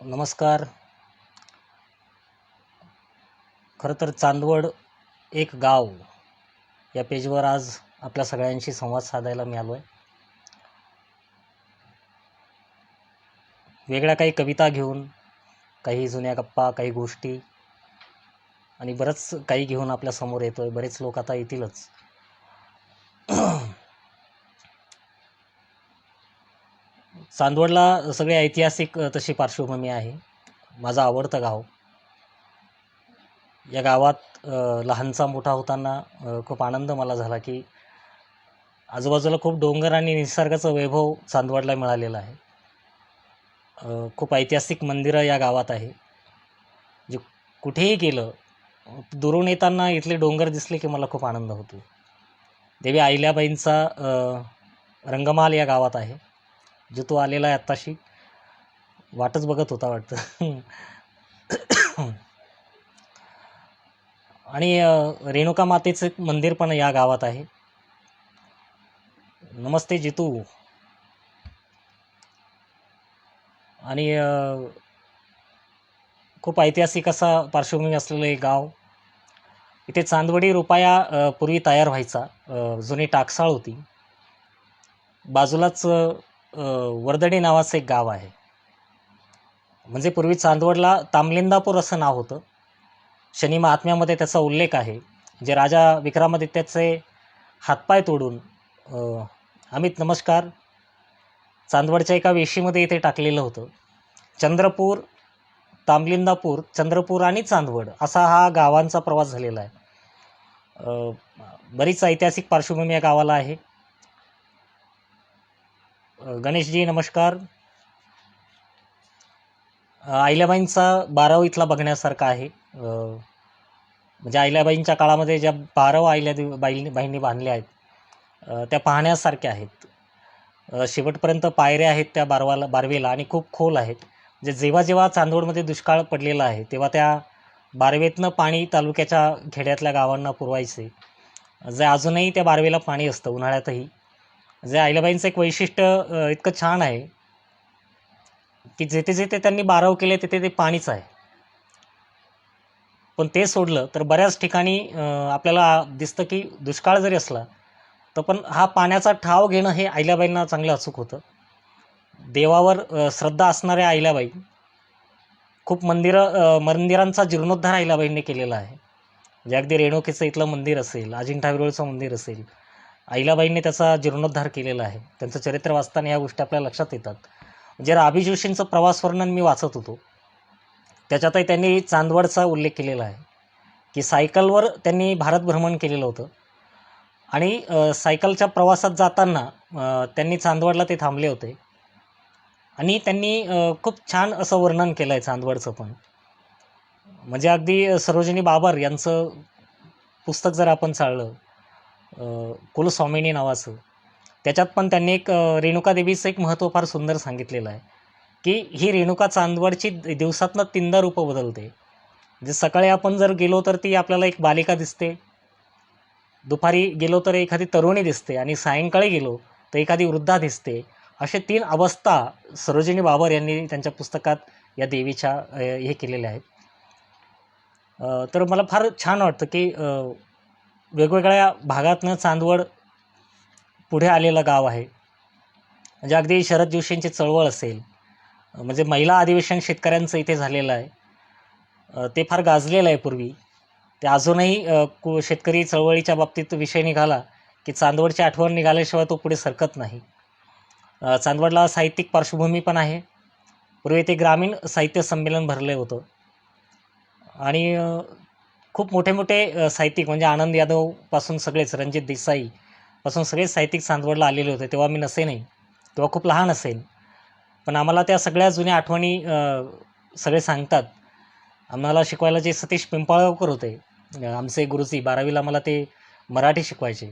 नमस्कार. खरं तर चांदवड एक गाव या पेजवर आज आपल्या सगळ्यांशी संवाद साधायला मिळालो आहे. वेगळ्या काही कविता घेऊन, काही जुन्या गप्पा, काही गोष्टी आणि बरंच काही घेऊन आपल्या समोर येतोय. बरेच लोक आता येतीलच. चांदवडला सगळी ऐतिहासिक तशी पार्श्वभूमी आहे. माझं आवडतं गाव. या गावात लहानचा मोठा होताना खूप आनंद मला झाला की आजूबाजूला खूप डोंगर आणि निसर्गाचं वैभव चांदवडला मिळालेलं आहे. खूप ऐतिहासिक मंदिरं या गावात आहे. जे कुठेही गेलं, दुरून येताना इथले डोंगर दिसले की मला खूप आनंद होतो. देवी अहिल्याबाईंचा रंगमाल या गावात आहे, जो तो आलेला आहे आत्ताशी. वाटच बघत होता वाटतं. आणि रेणुका मातेचं एक मंदिर पण या गावात आहे. नमस्ते जितू. आणि खूप ऐतिहासिक असा पार्श्वभूमी असलेलं एक गाव. इथे चांदवडी रुपया पूर्वी तयार व्हायचा. जुनी टाकसाळ होती. बाजूलाच वर्दडी नावाचं एक गाव आहे. म्हणजे पूर्वी चांदवडला तामलिंदापूर असं नाव होतं. शनी महात्म्यामध्ये त्याचा उल्लेख आहे. जे राजा विक्रमादित्याचे हातपाय तोडून अमित नमस्कार चांदवडच्या एका वेशीमध्ये इथे टाकलेलं होतं. चंद्रपूर, तामलिंदापूर, चंद्रपूर आणि चांदवड असा हा गावांचा प्रवास झालेला आहे. बरीच ऐतिहासिक पार्श्वभूमी या गावाला आहे. गणेशजी नमस्कार. अहिल्याबाईंचा बारव इथला बघण्यासारखा आहे. म्हणजे अहिल्याबाईंच्या काळामध्ये ज्या बारव बाईंनी बांधल्या आहेत त्या पाहण्यासारख्या आहेत. शेवटपर्यंत पायऱ्या आहेत त्या बारवेला आणि खूप खोल आहेत. म्हणजे जेव्हा जेव्हा चांदवडमध्ये दुष्काळ पडलेला आहे तेव्हा त्या बारवेतनं पाणी तालुक्याच्या खेड्यातल्या गावांना पुरवायचे. जे अजूनही त्या बारवेला पाणी असतं उन्हाळ्यातही. जे अहिल्याबाईंचं एक वैशिष्ट्य इतकं छान आहे की जेथे जेथे त्यांनी बारव केले तिथे ते पाणीच आहे. पण ते सोडलं तर बऱ्याच ठिकाणी आपल्याला दिसतं की दुष्काळ जरी असला तर पण हा पाण्याचा ठाव घेणं हे अहिल्याबाईंना चांगलं अचूक होतं. देवावर श्रद्धा असणाऱ्या अहिल्याबाई खूप मंदिरांचा जीर्णोद्धार अहिल्याबाईंनी केलेला आहे. म्हणजे अगदी रेणुकेचं इथलं मंदिर असेल, अजिंठा वेरूळचं मंदिर असेल, अहिल्याबाईंनी त्याचा जीर्णोद्धार केलेला आहे. त्यांचं चरित्र वाचताना या गोष्टी आपल्याला लक्षात येतात. जे राभी जोशींचं प्रवास वर्णन मी वाचत होतो त्याच्यातही त्यांनी चांदवडचा उल्लेख केलेला आहे की सायकलवर त्यांनी भारत भ्रमण केलेलं होतं आणि सायकलच्या प्रवासात जाताना त्यांनी चांदवडला ते थांबले होते आणि त्यांनी खूप छान असं वर्णन केलं आहे चांदवडचं पण. म्हणजे अगदी सरोजिनी बाबर यांचं पुस्तक जर आपण चाळलं कुलस्वामिनी नावाचं, त्याच्यात पण त्यांनी एक रेणुका देवीचं एक महत्त्व फार सुंदर सांगितलेलं आहे की ही रेणुका चांदवडची दिवसातनं 3दा रूपं बदलते. म्हणजे सकाळी आपण जर गेलो तर ती आपल्याला एक बालिका दिसते, दुपारी गेलो तर एखादी तरुणी दिसते आणि सायंकाळी गेलो तर एखादी वृद्धा दिसते. असे 3 अवस्था सरोजिनी बाबर यांनी त्यांच्या पुस्तकात या देवीच्या हे केलेल्या आहेत. तर मला फार छान वाटतं की वेगवेगळ्या भागातनं चांदवड पुढे आलेलं गाव आहे. म्हणजे अगदी शरद जोशींची चळवळ असेल, म्हणजे महिला अधिवेशन शेतकऱ्यांचं इथे झालेलं आहे. ते फार गाजलेलं आहे पूर्वी. ते अजूनही शेतकरी चळवळीच्या बाबतीत विषय निघाला की चांदवडची आठवण निघाल्याशिवाय तो पुढे सरकत नाही. चांदवडला साहित्यिक पार्श्वभूमी पण आहे. पूर्वी ते ग्रामीण साहित्य संमेलन भरलं होतं आणि खूप मोठे मोठे साहित्यिक म्हणजे आनंद यादवपासून सगळेच, रणजित देसाईपासून सगळेच साहित्यिक चांदवडला आलेले होते. तेव्हा मी नसेनही, तेव्हा खूप लहान असेल. पण आम्हाला त्या सगळ्या जुन्या आठवणी सगळे सांगतात. आम्हाला शिकवायला जे सतीश पिंपळगावकर होते आमचे गुरुजी, 12वीला मला ते मराठी शिकवायचे.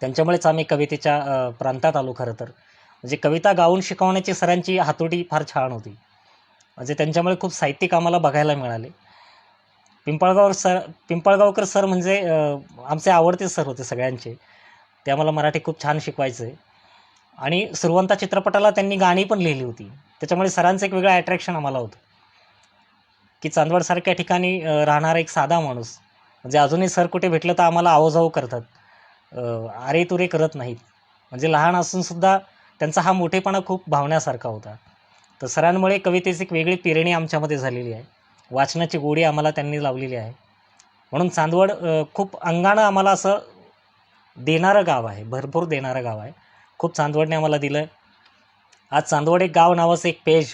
त्यांच्यामुळेच आम्ही कवितेच्या प्रांतात आलो खरं तर. म्हणजे कविता गाऊन शिकवण्याची सरांची हातोटी फार छान होती. म्हणजे त्यांच्यामुळे खूप साहित्यिक आम्हाला बघायला मिळाले. पिंपळगावकर सर म्हणजे आमचे आवडते सर होते सगळ्यांचे. ते आम्हाला मराठी खूप छान शिकवायचे. आणि सुरवंता चित्रपटाला त्यांनी गाणी पण लिहिली होती. त्याच्यामुळे सरांचं एक वेगळं अट्रॅक्शन आम्हाला होतं, की चांदवडसारख्या ठिकाणी राहणारा एक साधा माणूस, म्हणजे अजूनही सर कुठे भेटलं तर आम्हाला आवाजाऊ करतात, अरे तुरे करत नाहीत. म्हणजे लहान असूनसुद्धा त्यांचा हा मोठेपणा खूप भावण्यासारखा होता. तर सरांमुळे कवितेची एक वेगळी पेरणी आमच्यामध्ये झालेली आहे. वाचनाची गोडी आम्हाला त्यांनी लावलेली आहे. म्हणून चांदवड खूप अंगानं आम्हाला असं देणारं गाव आहे, भरपूर देणारं गाव आहे. खूप चांदवडने आम्हाला दिलं. आज चांदवड एक गाव नावाचं एक पेज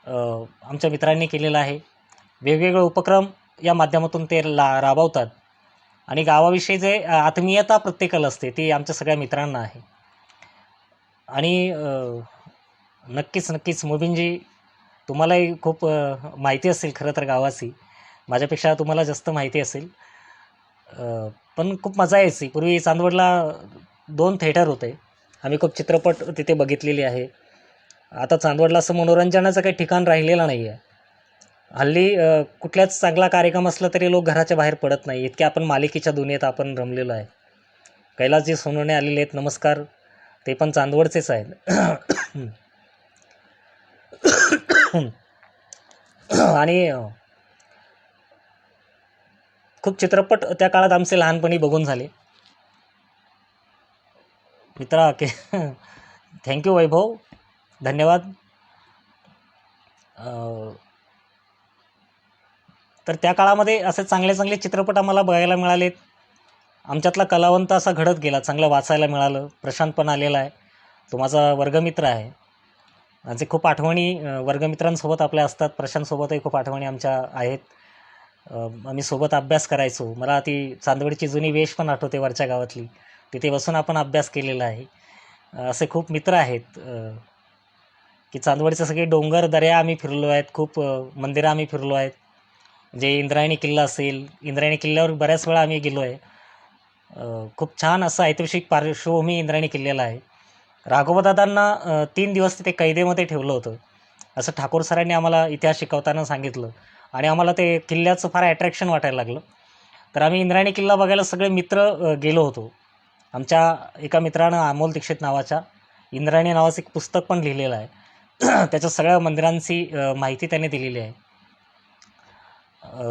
आमच्या मित्रांनी केलेलं आहे. वेगवेगळे उपक्रम या माध्यमातून ते राबवतात आणि गावाविषयी जे आत्मीयता प्रत्येकाला असते ती आमच्या सगळ्या मित्रांना आहे. आणि नक्कीच नक्कीच मुबीनजी, तुम्हालाही खूप माहिती असेल खरं तर गावाची, माझ्यापेक्षा तुम्हाला जास्त माहिती असेल. पण खूप मजा यायची. पूर्वी चांदवडला 2 थिएटर होते. आम्ही खूप चित्रपट तिथे बघितलेले आहे. आता चांदवडला असं मनोरंजनाचं काही ठिकाण राहिलेलं नाही आहे. हल्ली कुठल्याच चांगला कार्यक्रम असला तरी लोक घराच्या बाहेर पडत नाही. इतके आपण मालिकेच्या दुनियेत आपण रमलेलो आहे. कैलासजी सोनवणे आलेले आहेत, नमस्कार. ते पण चांदवडचेच आहेत. आणि खूप चित्रपट त्या काळात आमचे लहानपणी बघून झाले. मित्रा के थँक्यू वैभव, धन्यवाद. तर त्या काळामध्ये असे चांगले चांगले चित्रपट आम्हाला बघायला मिळालेत. आमच्यातला कलावंत असा घडत गेला, चांगलं वाचायला मिळालं. प्रशांत पण आलेला आहे, तो माझा वर्गमित्र आहे. माझे खूप आठवणी वर्गमित्रांसोबत आपल्या असतात. प्रशांतसोबतही खूप आठवणी आमच्या आहेत. आम्ही सोबत अभ्यास करायचो. मला ती चांदवडची जुनी वेश पण आठवते, वरच्या गावातली. तिथे बसून आपण अभ्यास केलेला आहे. असे खूप मित्र आहेत, की चांदवडचे सगळे डोंगर दऱ्या आम्ही फिरलो आहेत. खूप मंदिरं आम्ही फिरलो आहेत. जे इंद्रायणी किल्ला असेल, इंद्रायणी किल्ल्यावर बऱ्याच वेळा आम्ही गेलो आहे. खूप छान असं ऐतिहासिक पार्श्वभूमी इंद्रायणी किल्ल्याला आहे. राघवदादांना 3 दिवस तिथे कैदेमध्ये ठेवलं होतं, असं ठाकूर सरांनी आम्हाला इतिहास शिकवताना सांगितलं. आणि आम्हाला ते किल्ल्याचं फार अट्रॅक्शन वाटायला लागलं. तर आम्ही इंद्रायणी किल्ला बघायला सगळे मित्र गेलो होतो. आमच्या एका मित्रानं, अमोल दीक्षित नावाच्या, इंद्रायणी नावाचं एक पुस्तक पण लिहिलेलं आहे. त्याच्या सगळ्या मंदिरांची माहिती त्याने दिलेली आहे.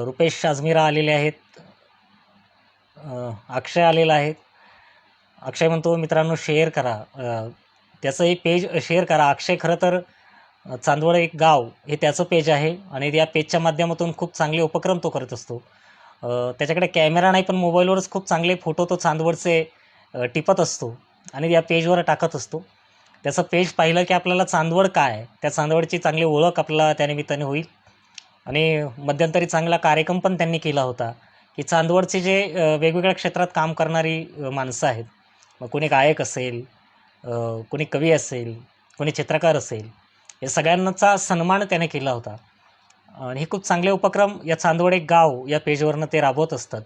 रुपेश आजमीरा आलेले आहेत, अक्षय आलेला आहे. अक्षय म्हणतो, मित्रांनो शेअर करा, त्याचंही पेज शेअर करा. अक्षय खरं तर चांदवड एक गाव हे त्याचं पेज आहे आणि या पेजच्या माध्यमातून खूप चांगले उपक्रम तो करत असतो. त्याच्याकडे कॅमेरा नाही, पण मोबाईलवरच खूप चांगले फोटो तो चांदवडचे टिपत असतो आणि या पेजवर टाकत असतो. त्याचं पेज पाहिलं की आपल्याला चांदवड काय आहे, त्या चांदवडची चांगली ओळख आपल्याला त्यानिमित्ताने होईल. आणि मध्यंतरी चांगला कार्यक्रम पण त्यांनी केला होता, की चांदवडचे जे वेगवेगळ्या क्षेत्रात काम करणारी माणसं आहेत, मग कोणी गायक असेल, कोणी कवी असेल, कोणी चित्रकार असेल, या सगळ्यांचा सन्मान त्याने केला होता. आणि हे खूप चांगले उपक्रम या चांदवड एक गाव या पेजवरनं ते राबवत असतात.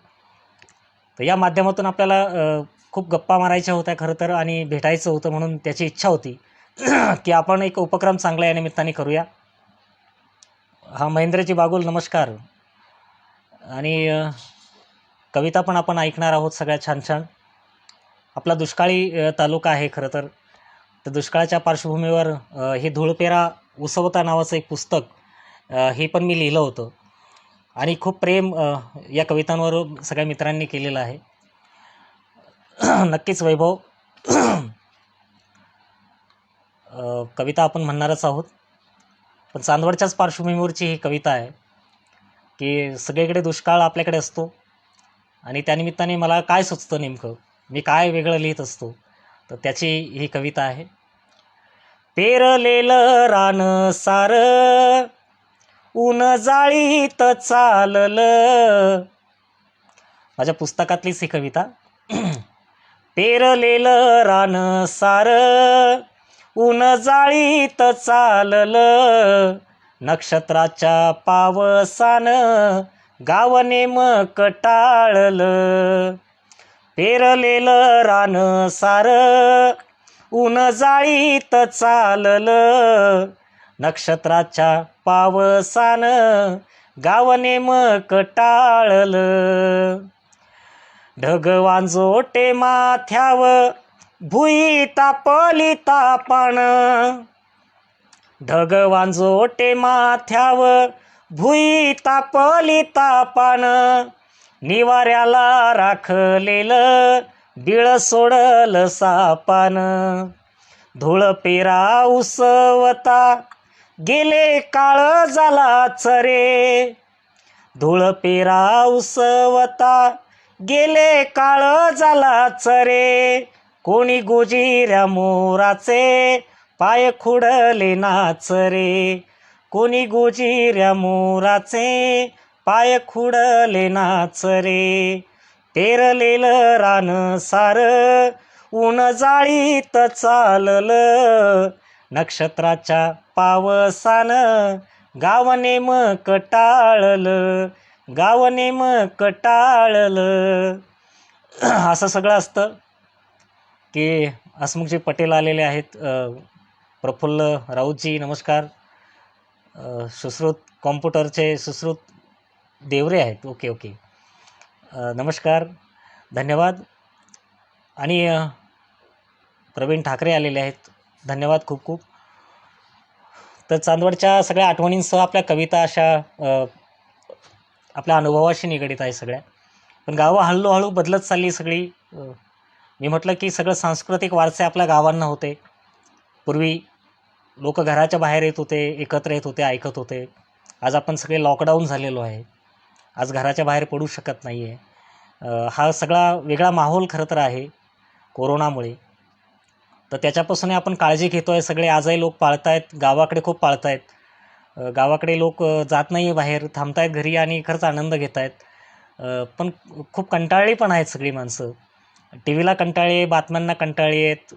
तर या माध्यमातून आपल्याला खूप गप्पा मारायच्या होत्या खरं तर, आणि भेटायचं होतं, म्हणून त्याची इच्छा होती की आपण एक उपक्रम चांगला या निमित्ताने करूया. हा महेंद्रजी बागुल, नमस्कार. आणि कविता पण आपण ऐकणार आहोत सगळ्या छान छान. आपला दुष्काळी तालुका आहे खरं तर. तर दुष्काळाच्या पार्श्वभूमीवर हे धूळपेरा उसवता नावाचं एक पुस्तक हे पण मी लिहिलं होतं. आणि खूप प्रेम या कवितांवर सगळ्या मित्रांनी केलेलं आहे. नक्कीच वैभव, कविता आपण म्हणणारच आहोत. पण चांदवडच्याच पार्श्वभूमीवरची ही कविता आहे, की सगळीकडे दुष्काळ आपल्याकडे असतो आणि त्यानिमित्ताने मला काय सुचतं नेमकं, मी काय वेगळं लिहित असतो, तर त्याची ही कविता आहे. पेरलेलं रान सार ऊन जाळीत चाललं. माझ्या पुस्तकातलीच ही कविता. पेरलेलं रान सार ऊन जाळीत चाललं, नक्षत्राच्या पावसानं गाव नेमक टाळलं. पेरलेलं रान सार ऊन जाळीत चाललं, नक्षत्राच्या पावसानं गाव नेमक टाळलं. ढग वांजोटे माथ्यावर भुई तापली तापान, ढग वांजोटे माथ्यावर, भुई तापली तापान, निवाऱ्याला राखलेलं बिळ सोडलं सापान. धूळ पेरा उसवता गेले काळ झालाच रे, धूळ पेरा उसवता गेले काळ झालाच रे. कोणी गोजिऱ्या मोराचे पाय खुडले नाच रे, कोणी गोजिऱ्या मोराचे पाय खुडले नाच रे. पेरलेलं रान सार ऊन जाळीत चाललं, नक्षत्राच्या पावसान गाव नेमक टाळलं, गाव नेमक टाळलं. असं सगळं असतं की हसमुखजी पटेल आलेले आहेत. प्रफुल्ल राऊतजी नमस्कार. सुश्रुत कॉम्प्युटरचे सुश्रुत देवरे आहेत. ओके ओके, नमस्कार, धन्यवाद. आणि प्रवीण ठाकरे आलेले आहेत, धन्यवाद खूप खूप. तर चांदवडच्या सगळ्या आठवणींसह आपल्या कविता अशा आपल्या अनुभवाशी निगडीत आहे सगळ्या. पण गावं हळूहळू बदलत चालली सगळी. मी म्हटलं की सगळं सांस्कृतिक वारसे आपल्या गावांना होते. पूर्वी लोक घराच्या बाहेर येत होते, एकत्र येत होते, ऐकत होते. आज आपण सगळे लॉकडाऊन झालेलो आहे, आज घराच्या बाहेर पडू शकत नाही आहे. हा सगळा वेगळा माहोल खरं तर आहे कोरोनामुळे. तर त्याच्यापासून आपण काळजी घेतो आहे सगळे. आजही लोक पाळत आहेत, गावाकडे खूप पाळत आहेत. गावाकडे लोक जात नाही आहे बाहेर, थांबत आहेत घरी आणि खरंच आनंद घेत आहेत. पण खूप कंटाळली पण आहेत सगळी माणसं. टी व्हीला कंटाळले, बातम्यांना कंटाळली आहेत.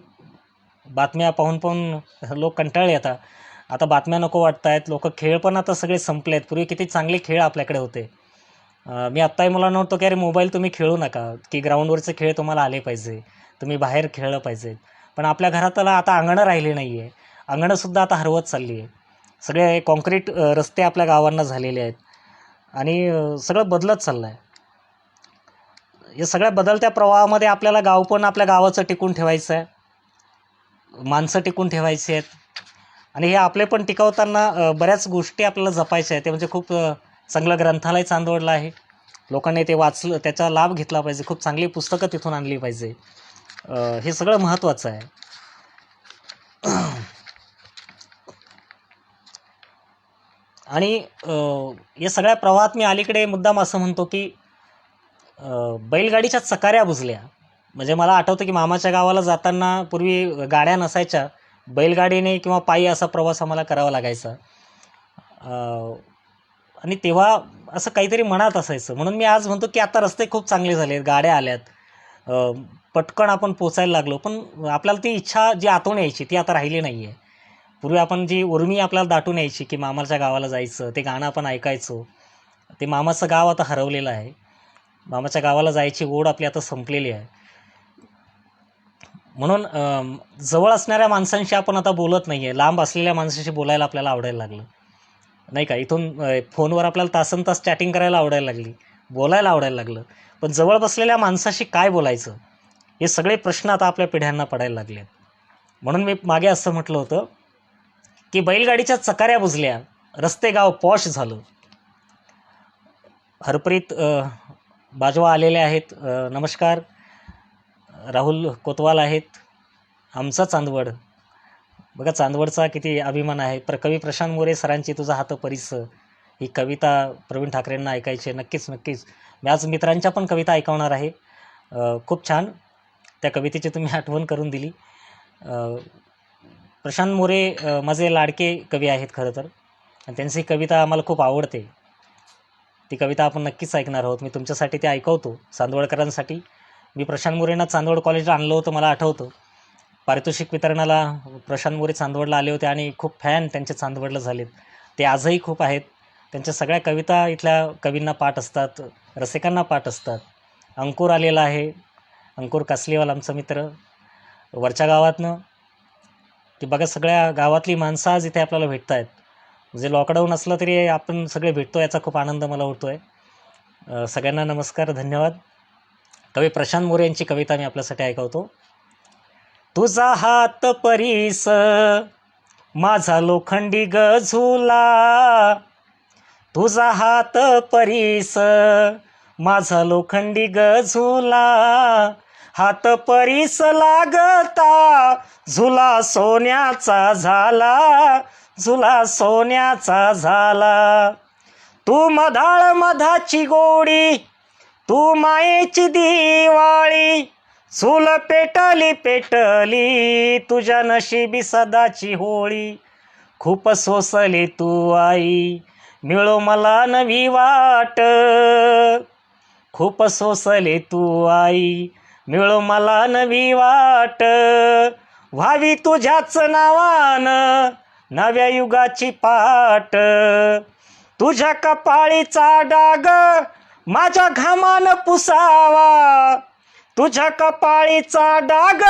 बातम्या पाहून पाहून लोक कंटाळले. आता बातम्या नको वाटत आहेत. लोक खेळ पण आता सगळे संपले आहेत. पूर्वी किती चांगले खेळ आपल्याकडे होते. मी आत्ताही मुलांना म्हणतो की अरे मोबाईल तुम्ही खेळू नका, की ग्राउंडवरचे खेळ तुम्हाला आले पाहिजे, तुम्ही बाहेर खेळलं पाहिजे. पण आपल्या घरातला आता अंगणं राहिली नाही आहे. अंगणंसुद्धा आता हरवत चालली आहे. सगळे कॉन्क्रीट रस्ते आपल्या गावांना झालेले आहेत आणि सगळं बदलत चाललं आहे. या सगळ्या बदलत्या प्रवाहामध्ये आपल्याला गाव पण आपल्या गावाचं टिकून ठेवायचं आहे, माणसं टिकून ठेवायची आहेत. आणि हे आपले पण टिकवताना बऱ्याच गोष्टी आपल्याला जपायच्या आहेत. ते म्हणजे खूप चांगलं ग्रंथालय चांदवडलं आहे. लोकांनी ते वाचलं, त्याचा लाभ घेतला पाहिजे. खूप चांगली पुस्तकं तिथून आणली पाहिजे. हे सगळं महत्त्वाचं आहे. आणि या सगळ्या प्रवाहात मी अलीकडे मुद्दाम असं म्हणतो की बैलगाडीच्या चकाऱ्या बुजल्या. म्हणजे मला आठवतं की मामाच्या गावाला जाताना पूर्वी गाड्या नसायच्या, बैलगाडीने किंवा पायी असा प्रवास आम्हाला करावा लागायचा. आणि तेव्हा असं काहीतरी मनात असायचं. म्हणून मी आज म्हणतो की आता रस्ते खूप चांगले झाले आहेत, गाड्या आल्यात, पटकन आपण पोचायला लागलो. पण आपल्याला ती इच्छा जी आतून यायची ती आता राहिली नाही आहे. पूर्वी आपण जी उर्मी आपल्याला दाटून यायची की मामाच्या गावाला जायचं, ते गाणं आपण ऐकायचो. ते मामाचं गाव आता हरवलेलं आहे. मामाच्या गावाला जायची ओढ आपली आता संपलेली आहे. म्हणून जवळ असणाऱ्या माणसांशी आपण आता बोलत नाही आहे, लांब असलेल्या माणसाशी बोलायला आपल्याला आवडायला लागलं नाही का. इथून फोनवर आपल्याला तासनतास चॅटिंग करायला आवडायला लागली, बोलायला आवडायला लागलं. पण जवळ बसलेल्या माणसाशी काय बोलायचं, हे सगळे प्रश्न आता आपल्या पिढ्यांना पडायला लागले. म्हणून मी मागे असं म्हटलं होतं की बैलगाडीच्या चकाऱ्या बुजल्या, रस्ते गाव पॉश झालं. हरप्रीत बाजवा आलेले आहेत, नमस्कार. राहुल कोतवाल आहेत. आमचा चांदवड बघा, चांदवडचा किती अभिमान आहे. कवी प्रशांत मोरे सरांची तुझा हात परिस ही कविता प्रवीण ठाकरेंना ऐकायची. नक्कीच नक्कीच मी आज मित्रांच्या पण कविता ऐकवणार आहे. खूप छान त्या कवितेची तुम्ही आठवण करून दिली. प्रशांत मोरे माझे लाडके कवी आहेत खरं तर, आणि त्यांची कविता आम्हाला खूप आवडते. ती कविता आपण नक्कीच ऐकणार आहोत. मी तुमच्यासाठी ते ऐकवतो, चांदवडकरांसाठी. मी प्रशांत मोरेंना चांदवड कॉलेजला आणलं होतं, मला आठवतं. पारितोषिक वितरणाला प्रशांत मोरे चांदवडला आले होते आणि खूप फॅन त्यांचे चांदवडला झालेत. ते आजही खूप आहेत. त्यांच्या सगळ्या कविता इथल्या कवींना पाठ असतात, रसिकांना पाठ असतात. अंकुर आलेला आहे, अंकुर कासलीवाल आमचा मित्र वरच्या गावातनं. की बघा, सगळ्या गावातली माणसं आज इथे आपल्याला भेटत आहेत. म्हणजे लॉकडाऊन असलं तरी आपण सगळे भेटतो, याचा खूप आनंद मला होतो आहे. सगळ्यांना नमस्कार, धन्यवाद. कवी प्रशांत मोरे यांची कविता मी आपल्यासाठी ऐकवतो. तुझा हात परीस माझा लोखंडी गझुला, तुझा हात परीस माझा लोखंडी गझुला, हात परीस लागता झुला सोन्याचा झाला, झुला सोन्याचा झाला. तू मधाळ मधाची गोडी, तू मायेची दिवाळी, चूल पेटली पेटली तुझ्या नशिबी सदाची होळी. खूप सोसले तू आई मिळो मला नवी वाट, खूप सोसले तू आई मिळो मला नवी वाट. व्हावी तुझ्याच नावान नव्या युगाची पाट, तुझ्या कपाळीचा डाग माझ्या घामान पुसावा, तुझ्या कपाळीचा डाग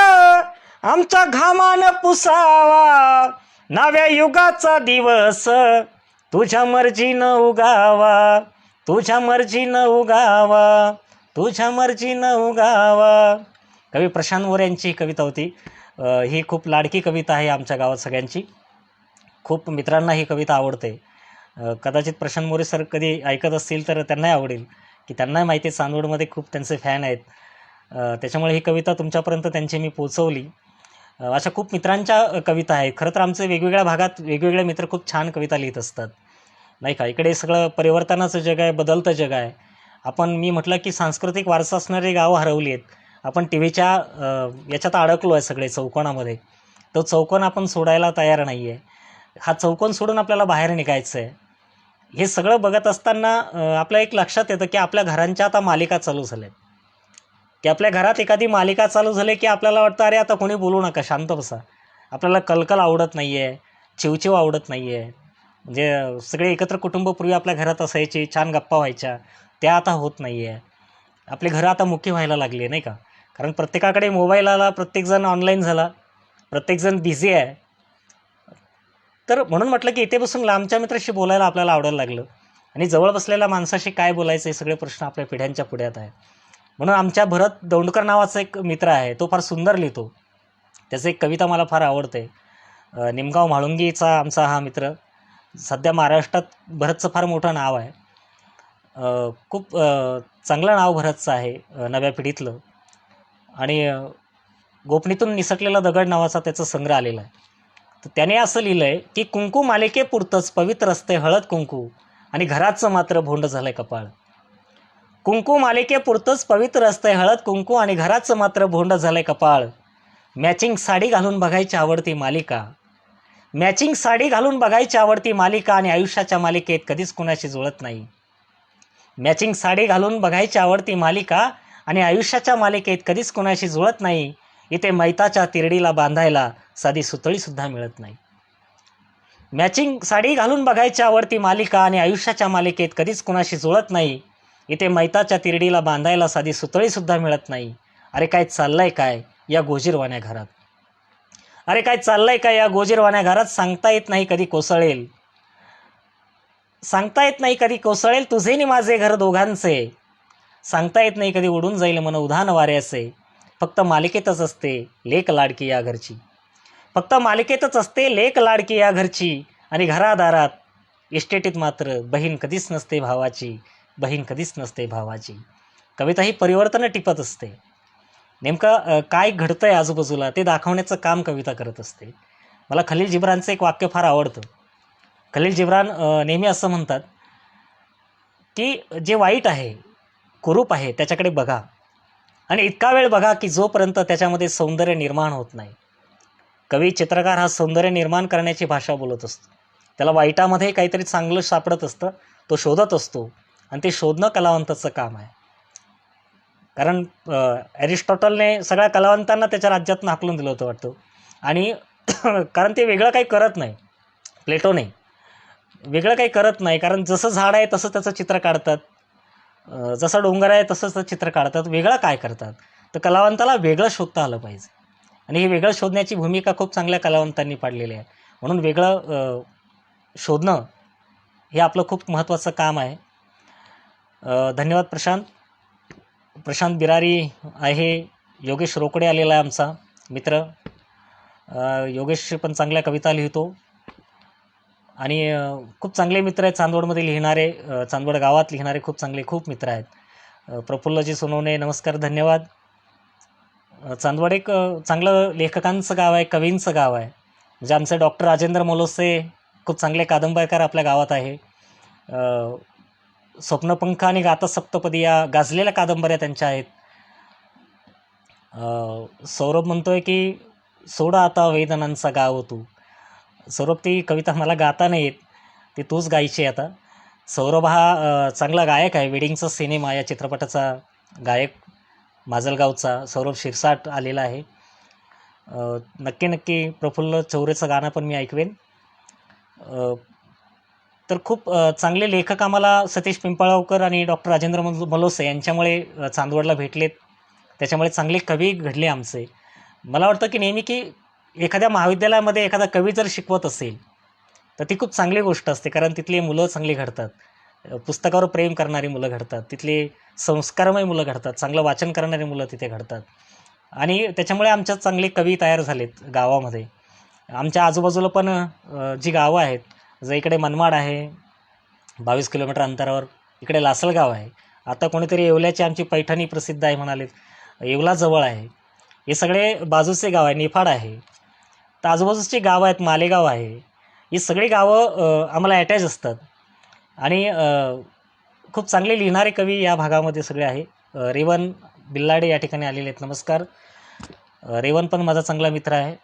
आमच्या घामान पुसावा. नव्या युगाचा दिवस तुझ्या मर्जीनं उगावा, तुझ्या मर्जीनं उगावा, तुझ्या मर्जीनं उगावा. कवी प्रशांत मोरे यांची कविता होती. ही खूप लाडकी कविता आहे आमच्या गावात सगळ्यांची. खूप मित्रांना ही कविता आवडते. कदाचित प्रशांत मोरे सर कधी ऐकत असतील तर त्यांनाही आवडेल, की त्यांनाही माहिती आहे चांदवडमध्ये खूप त्यांचे फॅन आहेत. त्याच्यामुळे ही कविता तुमच्यापर्यंत त्यांची मी पोचवली. अशा खूप मित्रांच्या कविता आहेत. खरं तर आमचे वेगवेगळ्या भागात वेगवेगळे मित्र खूप छान कविता लिहित असतात, नाही का. इकडे सगळं परिवर्तनाचं जग आहे, बदलतं जग आहे. मी म्हटलं की सांस्कृतिक वारसा असणारी गावं हरवली आहेत. आपण टी व्हीच्या याच्यात अडकलो आहे सगळे चौकोनामध्ये. तो चौकोन आपण सोडायला तयार नाही आहे. हा चौकोन सोडून आपल्याला बाहेर निघायचं आहे. हे सगळं बघत असताना आपल्या एक लक्षात येतं की आपल्या घरांच्या आता मालिका चालू झाल्या, की आपल्या घरात एखादी मालिका चालू झाली की आपल्याला वाटतं अरे आता कोणी बोलू नका, शांत बसा. आपल्याला कलकल आवडत नाही आहे, चिवचिव आवडत नाही आहे. म्हणजे सगळे एकत्र कुटुंब पूर्वी आपल्या घरात असायचे, छान गप्पा व्हायच्या, त्या आता होत नाही आहे. आपली घरं आता मुकी व्हायला लागली आहे, नाही का. कारण प्रत्येकाकडे मोबाईल आला, प्रत्येकजण ऑनलाईन झाला, प्रत्येकजण बिझी आहे. तर म्हणून म्हटलं की इथे बसून लांबच्या मित्राशी बोलायला आपल्याला आवडायला लागलं, आणि जवळ बसलेल्या माणसाशी काय बोलायचं हे सगळे प्रश्न आपल्या पिढ्यांच्या पुढ्यात आहे. म्हणून आमच्या भरत दौंडकर नावाचा एक मित्र आहे, तो फार सुंदर लिहितो. त्याचं एक कविता मला फार आवडते. निमगाव म्हाळुंगीचा आमचा हा मित्र. सध्या महाराष्ट्रात भरतचं फार मोठं नाव आहे. खूप चांगलं नाव भरतचं आहे नव्या पिढीतलं. आणि गोपनीतून निसटलेला दगड नावाचा त्याचा संग्रह आलेला आहे. तर त्याने असं लिहिलं आहे की कुंकू मालिकेपुरतंच पवित्र असते हळद कुंकू, आणि घराचं मात्र भोंड झालंय कपाळ. कुंकू मालिकेपुरतंच पवित्र असतंय हळद कुंकू, आणि घराचं मात्र भोंड झालंय कपाळ. मॅचिंग साडी घालून बघायची आवडती मालिका, मॅचिंग साडी घालून बघायची आवडती मालिका, आणि आयुष्याच्या मालिकेत कधीच कुणाशी जुळत नाही. मॅचिंग साडी घालून बघायची आवडती मालिका, आणि आयुष्याच्या मालिकेत कधीच कुणाशी जुळत नाही. इथे मैताच्या तिरडीला बांधायला साधी सुतळीसुद्धा मिळत नाही. मॅचिंग साडी घालून बघायची आवडती मालिका, आणि आयुष्याच्या मालिकेत कधीच कुणाशी जुळत नाही. इथे मैताच्या तिरडीला बांधायला साधी सुतळीसुद्धा मिळत नाही. अरे काय चाललंय काय या गोजीरवाण्या घरात, अरे काय चाललंय काय या गोजीरवाण्या घरात. सांगता येत नाही कधी कोसळेल, सांगता येत नाही कधी कोसळेल तुझे नि माझे घर दोघांचे. सांगता येत नाही कधी उडून जाईल मन उधाण वाऱ्याचे. फक्त मालिकेतच असते लेक लाडकी या घरची, फक्त मालिकेतच असते लेक लाडकी या घरची. आणि घरादारात इस्टेटीत मात्र बहीण कधीच नसते भावाची, बहीण कधीच नसते भावाची. कविता ही परिवर्तनं टिपत असते. नेमकं काय घडतंय आजूबाजूला ते दाखवण्याचं काम कविता करत असते. मला खलील जिब्रानचं एक वाक्य फार आवडतं. खलील जिब्रान नेहमी असं म्हणतात की जे वाईट आहे, कुरूप आहे, त्याच्याकडे बघा, आणि इतका वेळ बघा की जोपर्यंत त्याच्यामध्ये सौंदर्य निर्माण होत नाही. कवी चित्रकार हा सौंदर्य निर्माण करण्याची भाषा बोलत असतो. त्याला वाईटामध्ये काहीतरी चांगलं सापडत असतं, तो शोधत असतो, आणि ते शोधणं कलावंताचं काम आहे. कारण ॲरिस्टॉटलने सगळ्या कलावंतांना त्याच्या राज्यातून हाकलून दिलं होतं वाटतं. आणि कारण ते वेगळं काही करत नाही, प्लेटोने वेगळं काही करत नाही. कारण जसं झाड आहे तसं त्याचं चित्र काढतात, जसं डोंगर आहे तसंच ते चित्र काढतात. वेगळं काय करतात, तर कलावंताला वेगळं शोधता आलं पाहिजे. आणि हे वेगळं शोधण्याची भूमिका खूप चांगल्या कलावंतांनी पाडलेली आहे. म्हणून वेगळं शोधणं हे आपलं खूप महत्त्वाचं काम आहे. धन्यवाद प्रशांत बिरारी आहे. योगेश रोकडे आलेला आहे आमचा मित्र. योगेश पण चांगल्या कविता लिहितो आणि खूप चांगले मित्र आहेत चांदवडमध्ये लिहिणारे, चांदवड गावात लिहिणारे खूप मित्र आहेत. प्रफुल्लजी सोनवणे नमस्कार, धन्यवाद. चांदवड एक चांगलं लेखकांचं गाव आहे, कवींचं गाव आहे. म्हणजे आमचे डॉक्टर राजेंद्र मोलोसे खूप चांगले कादंबरकार आपल्या गावात आहे. स्वप्नपंख आणि गाथा सप्तपदी या गाजलेल्या कादंबऱ्या त्यांच्या आहेत. सौरभ म्हणतोय की सोडा आता वेदनांचा गाव तू. सौरभ, ती कविता मला गाता नाही येत, ती तूच गायची आता. सौरभ हा चांगला गायक आहे. वेडिंगचा सिनेमा या चित्रपटाचा गायक माजलगावचा सौरभ शिरसाट आलेला आहे. नक्की प्रफुल्ल चौरेचं गाणं पण मी ऐकवेन. तर खूप चांगले लेखक आम्हाला सतीश पिंपळगावकर आणि डॉक्टर राजेंद्र मलोसे यांच्यामुळे चांदवडला भेटलेत. त्याच्यामुळे चांगले कवी घडले आमचे. मला वाटतं की नेहमी की एखाद्या महाविद्यालयामध्ये एखादा कवी जर शिकवत असेल तर ती खूप चांगली गोष्ट असते, कारण तिथली मुलं चांगली घडतात. पुस्तकावर प्रेम करणारी मुलं घडतात, तिथली संस्कारमय मुलं घडतात, चांगलं वाचन करणारी मुलं तिथे घडतात. आणि त्याच्यामुळे आमच्यात चांगले कवी तयार झालेत गावामध्ये. आमच्या आजूबाजूला पण जी गावं आहेत, जर इकडे मनमाड आहे 22 किलोमीटर अंतरावर, इकडे लासलगाव आहे. आता कोणीतरी येवल्याची आमची पैठणी प्रसिद्ध आहे म्हणालेत, येवला जवळ आहे. हे सगळे बाजूचे गाव आहे. निफाड आहे. तर आजूबाजूची गावं आहेत, मालेगाव आहे. ही सगळी गावं आम्हाला अटॅच असतात. आणि खूप चांगले लिहिणारे कवी या भागामध्ये सगळे आहे. रेवन बिल्लाडे या ठिकाणी आलेले आहेत, नमस्कार. रेवन पण माझा चांगला मित्र आहे.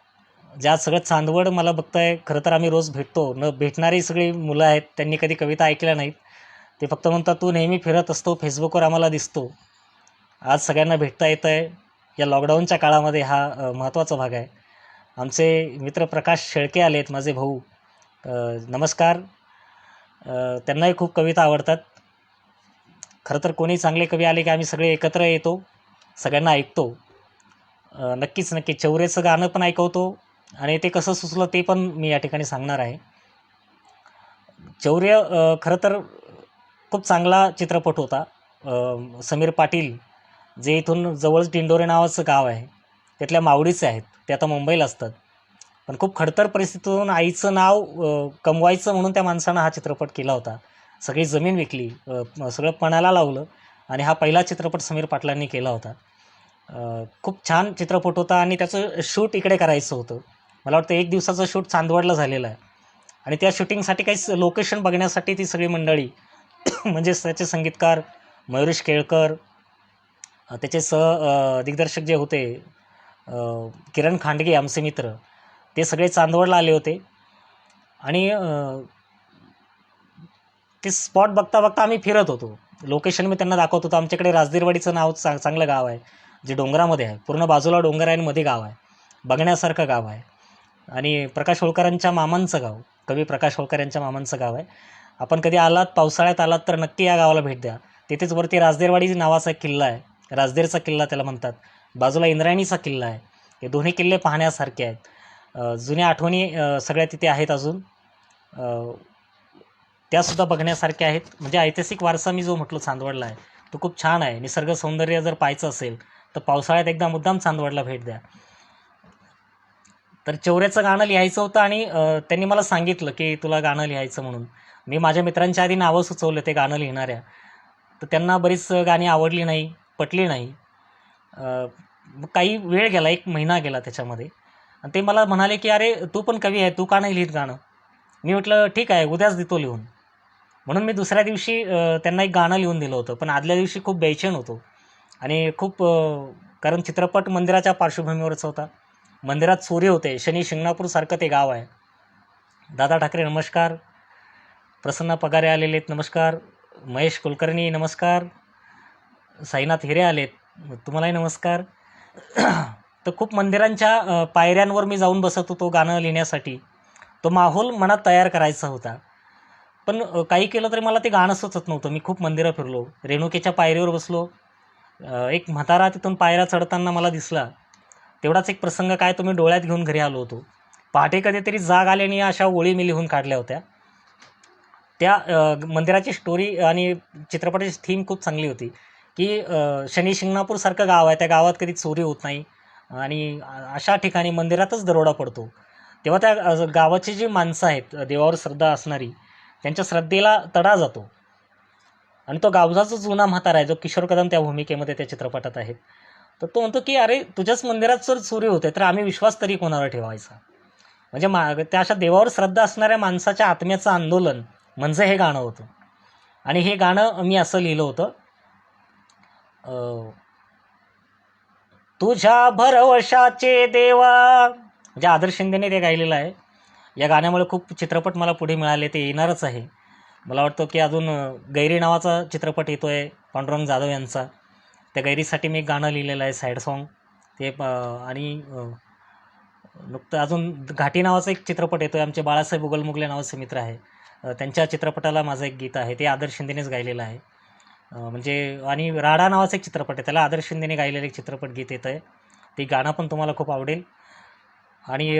ज्या सगळं चांदवड मला बघताय, खरं तर आम्ही रोज भेटतो. न भेटणारी सगळी मुलं आहेत, त्यांनी कधी कविता ऐकल्या नाहीत. ते फक्त म्हणतात तू नेहमी फिरत असतो, फेसबुकवर आम्हाला दिसतो. आज सगळ्यांना भेटता येतं आहे. या लॉकडाऊनच्या काळामध्ये हा महत्त्वाचा भाग आहे. आमचे मित्र प्रकाश शेळके आले आहेत, माझे भाऊ, नमस्कार. त्यांनाही खूप कविता आवडतात. खरं तर कोणी चांगले कवी आले की आम्ही सगळे एकत्र येतो, सगळ्यांना ऐकतो. नक्कीच चौरेचं गाणं पण ऐकवतो आणि ते कसं सुचलं ते पण मी या ठिकाणी सांगणार आहे. चौर्य खरं तर खूप चांगला चित्रपट होता. समीर पाटील, जे इथून जवळच दिंडोरे नावाचं गाव आहे, त्यातल्या मावडीचे आहेत. ते आता मुंबईला असतात. पण खूप खडतर परिस्थितीतून आईचं नाव कमवायचं म्हणून त्या माणसानं हा चित्रपट केला होता. सगळी जमीन विकली, सगळं पणाला लावलं आणि हा पहिला चित्रपट समीर पाटलांनी केला होता. खूप छान चित्रपट होता आणि त्याचं शूट इकडे करायचं होतं. मला वाटतं 1 दिवसाचं शूट चांदवडला झालेलं आहे. आणि त्या शूटिंगसाठी काही लोकेशन बघण्यासाठी ती सगळी मंडळी म्हणजे त्याचे संगीतकार मयुरेश केळकर, त्याचे दिग्दर्शक जे होते किरण खांडगे आमचे मित्र, ते सगळे चांदवडला आले होते. आणि ते स्पॉट बघता आम्ही फिरत होतो. लोकेशन मी त्यांना दाखवत होतो. आमच्याकडे राजदीरवाडीचं नाव चांगलं गाव आहे, जे डोंगरामध्ये आहे. पूर्ण बाजूला डोंगर आहे आणि मध्ये गाव आहे, बघण्यासारखं गाव आहे. आणि प्रकाश होळकरांच्या मामांचं गाव, कवी प्रकाश होळकर यांच्या मामांचं गाव आहे. आपण कधी आलात, पावसाळ्यात आलात तर नक्की या गावाला भेट द्या. तिथेच वरती राजदेरवाडी नावाचा एक किल्ला आहे, राजदेरचा किल्ला त्याला म्हणतात. बाजूला इंद्रायणीचा किल्ला आहे. हे दोन्ही किल्ले पाहण्यासारखे आहेत. जुन्या आठवणी सगळ्या तिथे आहेत अजून, त्यासुद्धा बघण्यासारख्या आहेत. म्हणजे ऐतिहासिक वारसा मी जो म्हटलो चांदवडला आहे, तो खूप छान आहे. निसर्ग सौंदर्य जर पाहायचं असेल तर पावसाळ्यात एकदा मुद्दाम चांदवडला भेट द्या. तर चौऱ्याचं गाणं लिहायचं होतं आणि त्यांनी मला सांगितलं की तुला गाणं लिहायचं म्हणून. मी माझ्या मित्रांच्या आधी नावं सुचवलं ते गाणं लिहिणाऱ्या, तर त्यांना बरीच गाणी आवडली नाही, पटली नाही. मग काही वेळ गेला, 1 महिना गेला त्याच्यामध्ये. आणि ते मला म्हणाले की अरे तू पण कवी आहे, तू का नाही लिहित गाणं? मी म्हटलं ठीक आहे, उद्याच देतो लिहून. म्हणून मी दुसऱ्या दिवशी त्यांना एक गाणं लिहून दिलं होतं. पण आदल्या दिवशी खूप बेचैन होतो आणि खूप कारण चित्रपट मंदिराच्या पार्श्वभूमीवरचा होता. मंदिरात चोरी होते. शनी शिंगणापूरसारखं ते गाव आहे. दादा ठाकरे नमस्कार. प्रसन्न पगारे आलेले आहेत, नमस्कार. महेश कुलकर्णी नमस्कार. साईनाथ हिरे आलेत, तुम्हालाही नमस्कार. तर खूप मंदिरांच्या पायऱ्यांवर मी जाऊन बसत होतो गाणं लिहिण्यासाठी. तो माहोल मनात तयार करायचा होता. पण काही केलं तरी मला ते गाणं सुचत नव्हतं. मी खूप मंदिरं फिरलो, रेणुकेच्या पायरीवर बसलो. एक म्हातारा तिथून पायऱ्या चढताना मला दिसला. तेवढाच एक प्रसंग काय, तो मी डोळ्यात घेऊन घरी आलो होतो. पहाटे कधीतरी जाग आल्याने अशा ओळी मी लिहून काढल्या होत्या. त्या मंदिराची स्टोरी आणि चित्रपटाची थीम खूप चांगली होती की शनी शिंगणापूरसारखं गाव आहे, त्या गावात कधी चोरी होत नाही, आणि अशा ठिकाणी मंदिरातच दरोडा पडतो, तेव्हा त्या गावाची जी माणसं आहेत देवावर श्रद्धा असणारी, त्यांच्या श्रद्धेला तडा जातो. आणि तो गावचा जो जुना म्हातारा आहे, जो किशोर कदम त्या भूमिकेमध्ये त्या चित्रपटात आहेत, तर तो म्हणतो की अरे तुझ्याच मंदिरात जर चोरी होते तर आम्ही विश्वास तरी कोणावर ठेवायचा. म्हणजे त्या अशा देवावर श्रद्धा असणाऱ्या माणसाच्या आत्म्याचं आंदोलन म्हणजे हे गाणं होतं. आणि हे गाणं मी असं लिहिलं होतं, तुझ्या भरवशाचे देवा, म्हणजे आदर्श शिंदेने ते गायलेलं आहे. या गाण्यामुळे खूप चित्रपट मला पुढे मिळाले, ते येणारच आहे. मला वाटतं की अजून गैरी नावाचा चित्रपट येतो आहे पांडुरंग जाधव यांचा, त्या गैरीसाठी मी एक गाणं लिहिलेलं आहे, सॅड सॉन्ग ते. आणि नुकतं अजून घाटी नावाचा एक चित्रपट येतो आहे, आमचे बाळासाहेब उगलमुगले नावाचे मित्र आहे, त्यांच्या चित्रपटाला माझं एक गीत आहे, ते आदर्श शिंदेनेच गायलेलं आहे. म्हणजे आणि राडा नावाचा एक चित्रपट आहे, त्याला आदर्श शिंदेने गायलेलं एक चित्रपट गीत येतं आहे, ते गाणं पण तुम्हाला खूप आवडेल. आणि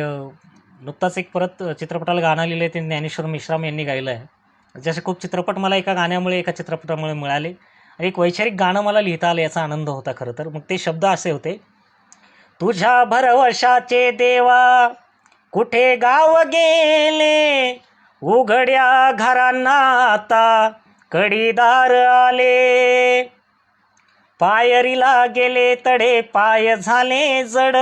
नुकताच एक परत चित्रपटाला गाणं लिहिलं आहे, ते ज्ञानेश्वर मेश्राम यांनी गायलं आहे. जसे खूप चित्रपट मला एका गाण्यामुळे, एका चित्रपटामुळे मिळाले, आणि एक वैचारिक गाणं मला लिहिता आलं, याचा आनंद होता खरं तर. मग ते शब्द असे होते, तुझ्या भरवशाचे देवा कुठे गाव गेले, उघड्या घरांना आता कडीदार आले, पायरीला गेले तडे पाय झाले जड,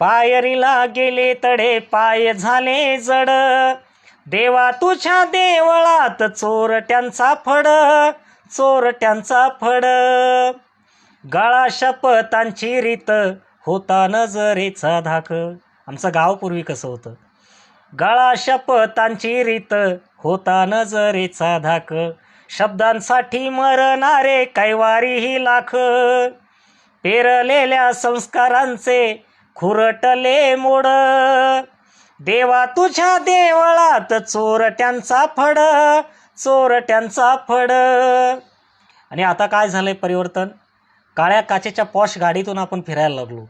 पायरीला गेले तडे पाय झाले जड, देवा तुझ्या देवळात चोरट्यांचा फड, चोरट्यांचा फड, गळा शपथांची रीत होता नजरेचा धाक. आमचं गाव पूर्वी कसं होतं, गळा शपथांची रीत होता नजरेचा धाक, शब्दांसाठी मरणारे कैवारीही लाख, पेरलेल्या संस्कारांचे खुरटले मोड, देवा तुझ्या देवळात चोरट्यांचा फड, चोरट्यांचा फड. आणि आता काय झालंय परिवर्तन, काळ्या काचेच्या पॉश गाडीतून आपण फिरायला लागलो,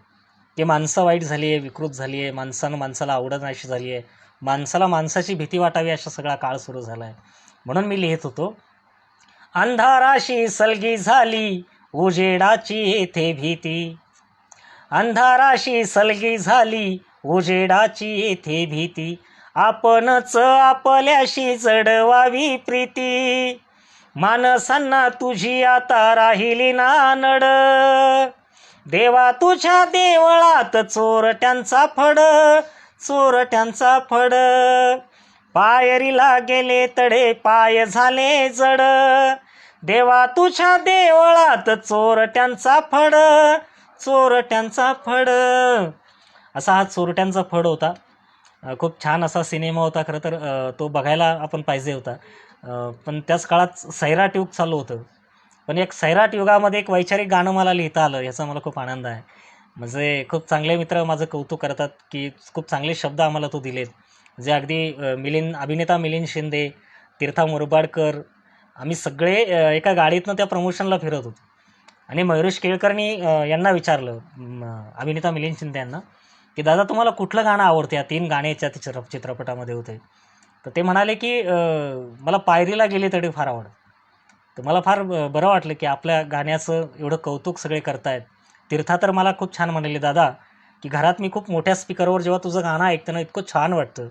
की माणसं वाईट झाली आहे, विकृत झाली आहे, माणसानं माणसाला आवडत नाहीशी झाली आहे, माणसाला माणसाची भीती वाटावी असा सगळा काळ सुरू झाला आहे. म्हणून मी लिहित होतो, अंधाराशी सलगी झाली उजेडाची येथे भीती, अंधाराशी सलगी झाली उजेडाची येथे भीती, आपणच आपल्याशी जडवावी प्रीती, माणसांना तुझी आता राहिली ना नड, देवा तुझ्या देवळात चोरट्यांचा फड, चोरट्यांचा फड, पायरीला गेले तडे पाय झाले जड, देवा तुझ्या देवळात चोरट्यांचा फड, चोरट्यांचा फड. असा हा चोरट्यांचा फड होता. खूप छान असा सिनेमा होता खरं तर, तो बघायला आपण पाहिजे होता. पण त्याच काळात सैराट युग चालू होतं, पण एक सैराट युगामध्ये एक वैचारिक गाणं मला लिहिता आलं, याचा मला खूप आनंद आहे. म्हणजे खूप चांगले मित्र माझं कौतुक करतात की खूप चांगले शब्द आम्हाला तो दिलेत, जे अगदी अभिनेता मिलिंद शिंदे, तीर्था मुरबाडकर, आम्ही सगळे एका गाडीतनं त्या प्रमोशनला फिरत होतो. आणि मयुरेश केळकरनी यांना विचारलं, अभिनेता मिलिंद शिंदे यांना, की दादा तुम्हाला कुठलं गाणं आवडतं, या 3 गाण्याच्या चित्रपटामध्ये होते. तर ते म्हणाले की मला पायरीला गेले तरी फार आवडतं. तर मला फार बरं वाटलं की आपल्या गाण्याचं एवढं कौतुक सगळे करतायत. तीर्था तर मला खूप छान म्हणाले, दादा की घरात मी खूप मोठ्या स्पीकरवर जेव्हा तुझं गाणं ऐकतं ना, इतकं छान वाटतं.